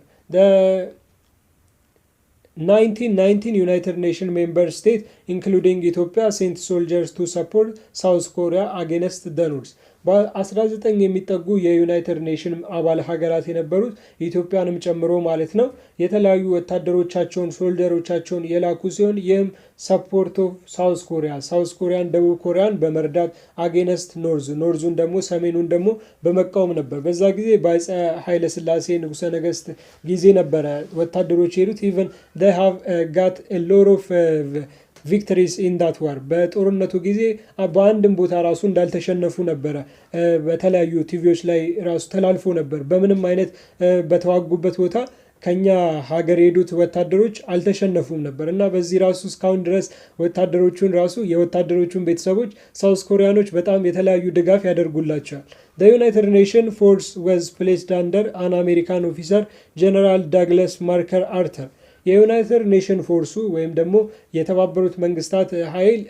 1919 United Nations member states including Ethiopia sent soldiers to support South Korea against the North. በ19 የሚጠጉ የዩናይትድ ኔሽን አባል ሀገራት የነበሩት ኢትዮጵያንም ጨምሮ ማለት ነው የተለያዩ ወታደሮቻቸውን ሶልጀሮቻቸውን የላኩ ሲሆን ይህም ሰፖርት ኦፍ ሳውዝ ኮሪያን ደቡብ ኮሪያን በመርዳት አጌንስት ኖርዙን ደግሞ ሰሜኑን ደግሞ በመቃወም ነበር። በዛ ጊዜ በአፄ ኃይለ ሥላሴ ንጉሠ ነገሥት ጊዜ ነበረ ወታደሮች የሄዱት ኢቨን they have got a lot of ቪክቶሪስ ኢን ዳት ዋር በጦርነቱ ጊዜ በአንድም ቦታ ራሱ እንዳልተሸነፉ ነበረ በተለያዩ ቲቪዎች ላይ ራሱ ተላልፎ ነበር። በምንም አይነት በተዋጉበት ቦታ ከኛ ሀገር የሄዱት ወታደሮች አልተሸነፉም ነበር እና በዚህ ራሱ እስካሁን ድረስ ወታደሮቹን ራሱ የወታደሮቹን ቤተሰቦች ሳውዝ ኮሪያኖች በጣም የተለያዩ ድጋፍ ያደርጉላቸዋል። The United Nations force was placed under an American officer General Douglas MacArthur. የዩናይትድ ኔሽን ፎርሱ ወይም ደግሞ የተባበሩት መንግስታት ኃይል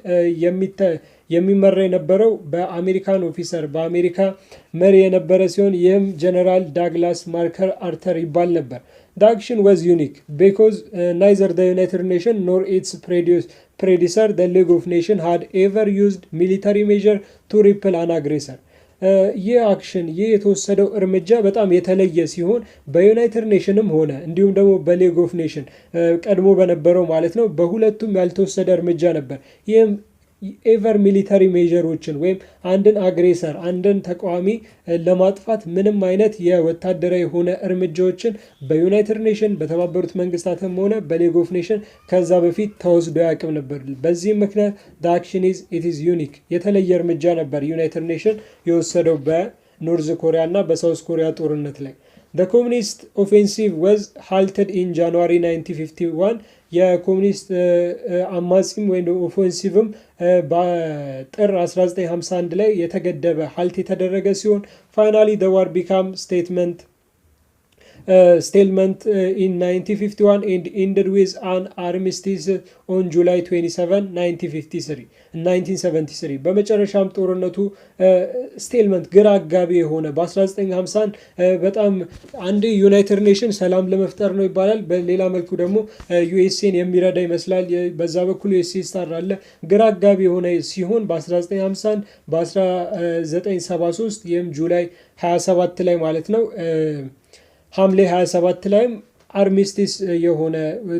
የሚመራ የነበረው በአሜሪካን ኦፊሰር በአሜሪካ መሪ የነበረ ሲሆን ይህም ጀነራል ዳግላስ ማክአርተር ይባል ነበር። The action was unique because neither the United Nations nor its predecessor, the League of Nations, had ever used military measure to repel an aggressor. ይህ አክሽን ይህ የተወሰደው እርምጃ በጣም የተለየ ሲሆን በዩናይትድ ኔሽንም ሆነ እንዲሁም ደግሞ በሌግ ኦፍ ኔሽን ቀድሞ በነበረው ማለት ነው በሁለቱም ያልተወሰደ እርምጃ ነበር። ይህም ኤቨር ሚሊተሪ ሜጀሮችን ወይም አንድን አግሬሰር አንድን ተቃዋሚ ለማጥፋት ምንም አይነት የወታደራዊ የሆነ እርምጃዎችን በዩናይትድ ኔሽን በተባበሩት መንግስታትም ሆነ በሌግ ኦፍ ኔሽን ከዛ በፊት ተወስዶ ያቅም ነበር። በዚህ ምክንያት the action is unique የተለየ እርምጃ ነበር ዩናይትድ ኔሽን የወሰደው በኖርዝ ኮሪያ እና በሳውዝ ኮሪያ ጦርነት ላይ። The communist offensive was halted in January 1951 የኮሙኒስት አማጺም ወይም ኦፌንሲቭም በጥር 1951 ላይ የተገደበ ሀልት የተደረገ ሲሆን ፋይናሊ the war became statement stalemate in 1951 and ended with an armistice on July 27 1973 በመጨረሻም ጦርነቱ ስቴልመንት ግራ አጋቢ የሆነ በ1950 በጣም አንድ ዩናይትድ ኔሽን ሰላም ለመፍጠር ነው ይባላል። በሌላ መልኩ ደግሞ ዩኤስኤን የሚረዳ ይመስላል። በዛ በኩል ዩኤስኤ ስታር አለ። ግራ አጋቢ የሆነ ሲሆን በ1950 በ1973 ይህም ጁላይ 27 ላይ ማለት ነው ሐምሌ 27 ላይም አርሚስቲስ የሆነ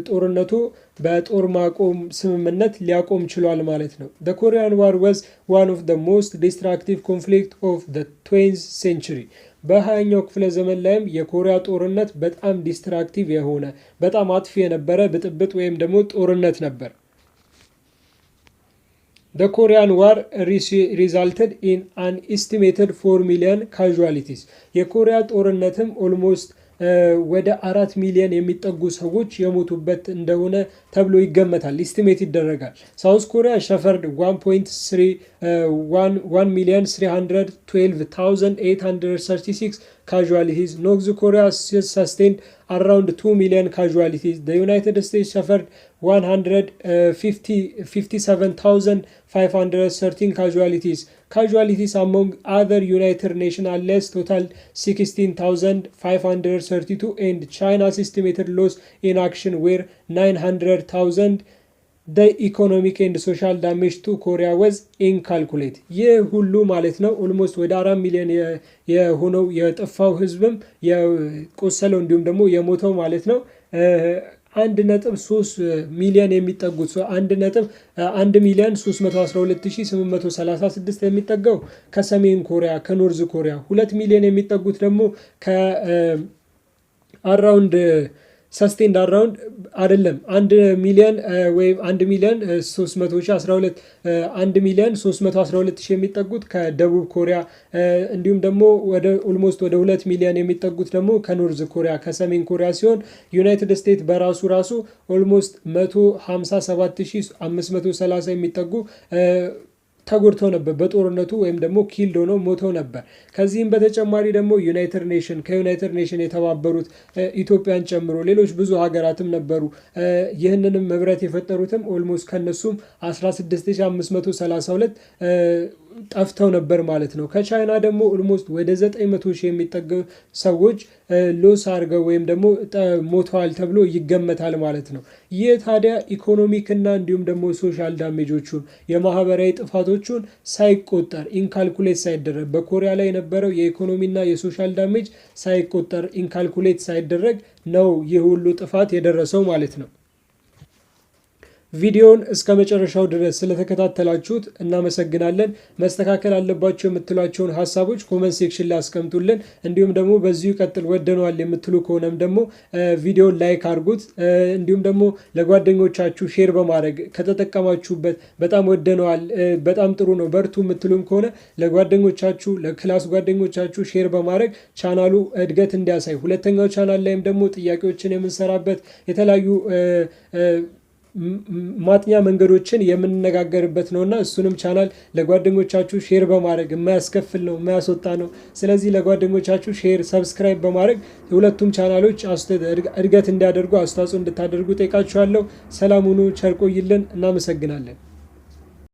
ጦርነቱ በጦር ማቆም ስምምነት ሊያቆም ችሏል ማለት ነው። The Korean War was one of the most destructive conflict of the 20th century. በ20ኛው ክፍለ ዘመን ላይም የኮሪያ ጦርነት በጣም ዲስትራክቲቭ የሆነ በጣም አጥፊ የነበረ ብጥብጥ ወይም ደግሞ ጦርነት ነበር። The Korean War resulted in an estimated 4 million casualties. የኮሪያ ጦርነትም ኦልሞስት ወደ 4 ሚሊዮን የሚጠጉ ሰዎች የሞቱበት እንደሆነ ተብሎ ይገመታል፣ ኢስቲሜት ይደረጋል። ሳውዝ ኮሪያ ሸፈርድ 1.312,836 casualties. North Korea sustained around 2 million casualties. The United States suffered 157,513 casualties. Casualties among other United Nations allies totaled 16,532 and China's estimated loss in action were 900,000. The economic and social damage to Korea was incalculable. ይህ ሁሉ ማለት ነው ኦልሞስት ወደ 4 ሚሊዮን የሆነው የጠፋው ህዝብም የቆሰለው እንዲሁም ደግሞ የሞተው ማለት ነው 1.3 ሚሊዮን የሚጠጉት 1,312,836 የሚጠጋው ከሰሜን ኮሪያ ከኖርዝ ኮሪያ 2 ሚሊዮን የሚጠጉት ደግሞ ከአራውንድ ሰስቴንድ አራውንድ አይደለም 1 ሚሊዮን ወይም 1,312,000 የሚጠጉት ከደቡብ ኮሪያ እንዲሁም ደግሞ ወደ ኦልሞስት ወደ 2 ሚሊዮን የሚጠጉት ደግሞ ከኖርዝ ኮሪያ ከሰሜን ኮሪያ ሲሆን ዩናይትድ ስቴትስ በራሱ ኦልሞስት 157,530 የሚጠጉ ተጎድተው ነበር በጦርነቱ ወይም ደግሞ ኪልድ ሆነው ሞተው ነበር። ከዚህም በተጨማሪ ደግሞ ከዩናይትድ ኔሽን የተባበሩት ኢትዮጵያን ጨምሮ ሌሎች ብዙ ሀገራትም ነበሩ። ይህንንም ህብረት የፈጠሩትም ኦልሞስት ከነሱም 16,532 ጠፍተው ነበር ማለት ነው። ከቻይና ደግሞ ኦልሞስት ወደ 900,000 የሚጠጉ ሰዎች ሎስ አድርገው ወይም ደግሞ ሞተዋል ተብሎ ይገመታል ማለት ነው። ይህ ታዲያ ኢኮኖሚክ እና እንዲሁም ደግሞ ሶሻል ዳሜጆቹን የማህበራዊ ጥፋቶቹን ሳይቆጠር ኢንካልኩሌት ሳይደረግ በኮሪያ ላይ የነበረው የኢኮኖሚና የሶሻል ዳሜጅ ሳይቆጠር ኢንካልኩሌት ሳይደረግ ነው ይህ ሁሉ ጥፋት የደረሰው ማለት ነው። ቪዲዮውን እስከ መጨረሻው ድረስ ስለተከታተላችሁት እናመሰግናለን። መስተካከል አለባቸው የምትሏቸውን ሀሳቦች ኮመንት ሴክሽን ላይ አስቀምጡልን። እንዲሁም ደግሞ በዚሁ ቀጥል ወደነዋል የምትሉ ከሆነም ደግሞ ቪዲዮውን ላይክ አድርጉት። እንዲሁም ደግሞ ለጓደኞቻችሁ ሼር በማድረግ ከተጠቀማችሁበት በጣም ወደነዋል፣ በጣም ጥሩ ነው በርቱ የምትሉም ከሆነ ለጓደኞቻችሁ ለክላስ ጓደኞቻችሁ ሼር በማድረግ ቻናሉ እድገት እንዲያሳይ ሁለተኛው ቻናል ላይም ደግሞ ጥያቄዎችን የምንሰራበት የተለያዩ ማጥኛ መንገዶችን የምንነጋገርበት ነውና እሱንም ቻናል ለጓደኞቻችሁ ሼር በማድረግ የማያስከፍል ነው የማያስወጣ ነው። ስለዚህ ለጓደኞቻችሁ ሼር ሰብስክራይብ በማድረግ የሁለቱም ቻናሎች እድገት እንዲያደርጉ አስተዋጽኦ እንድታደርጉ ጠይቃችኋለሁ። ሰላም ሁኑ፣ ቸር ቆይልን። እናመሰግናለን።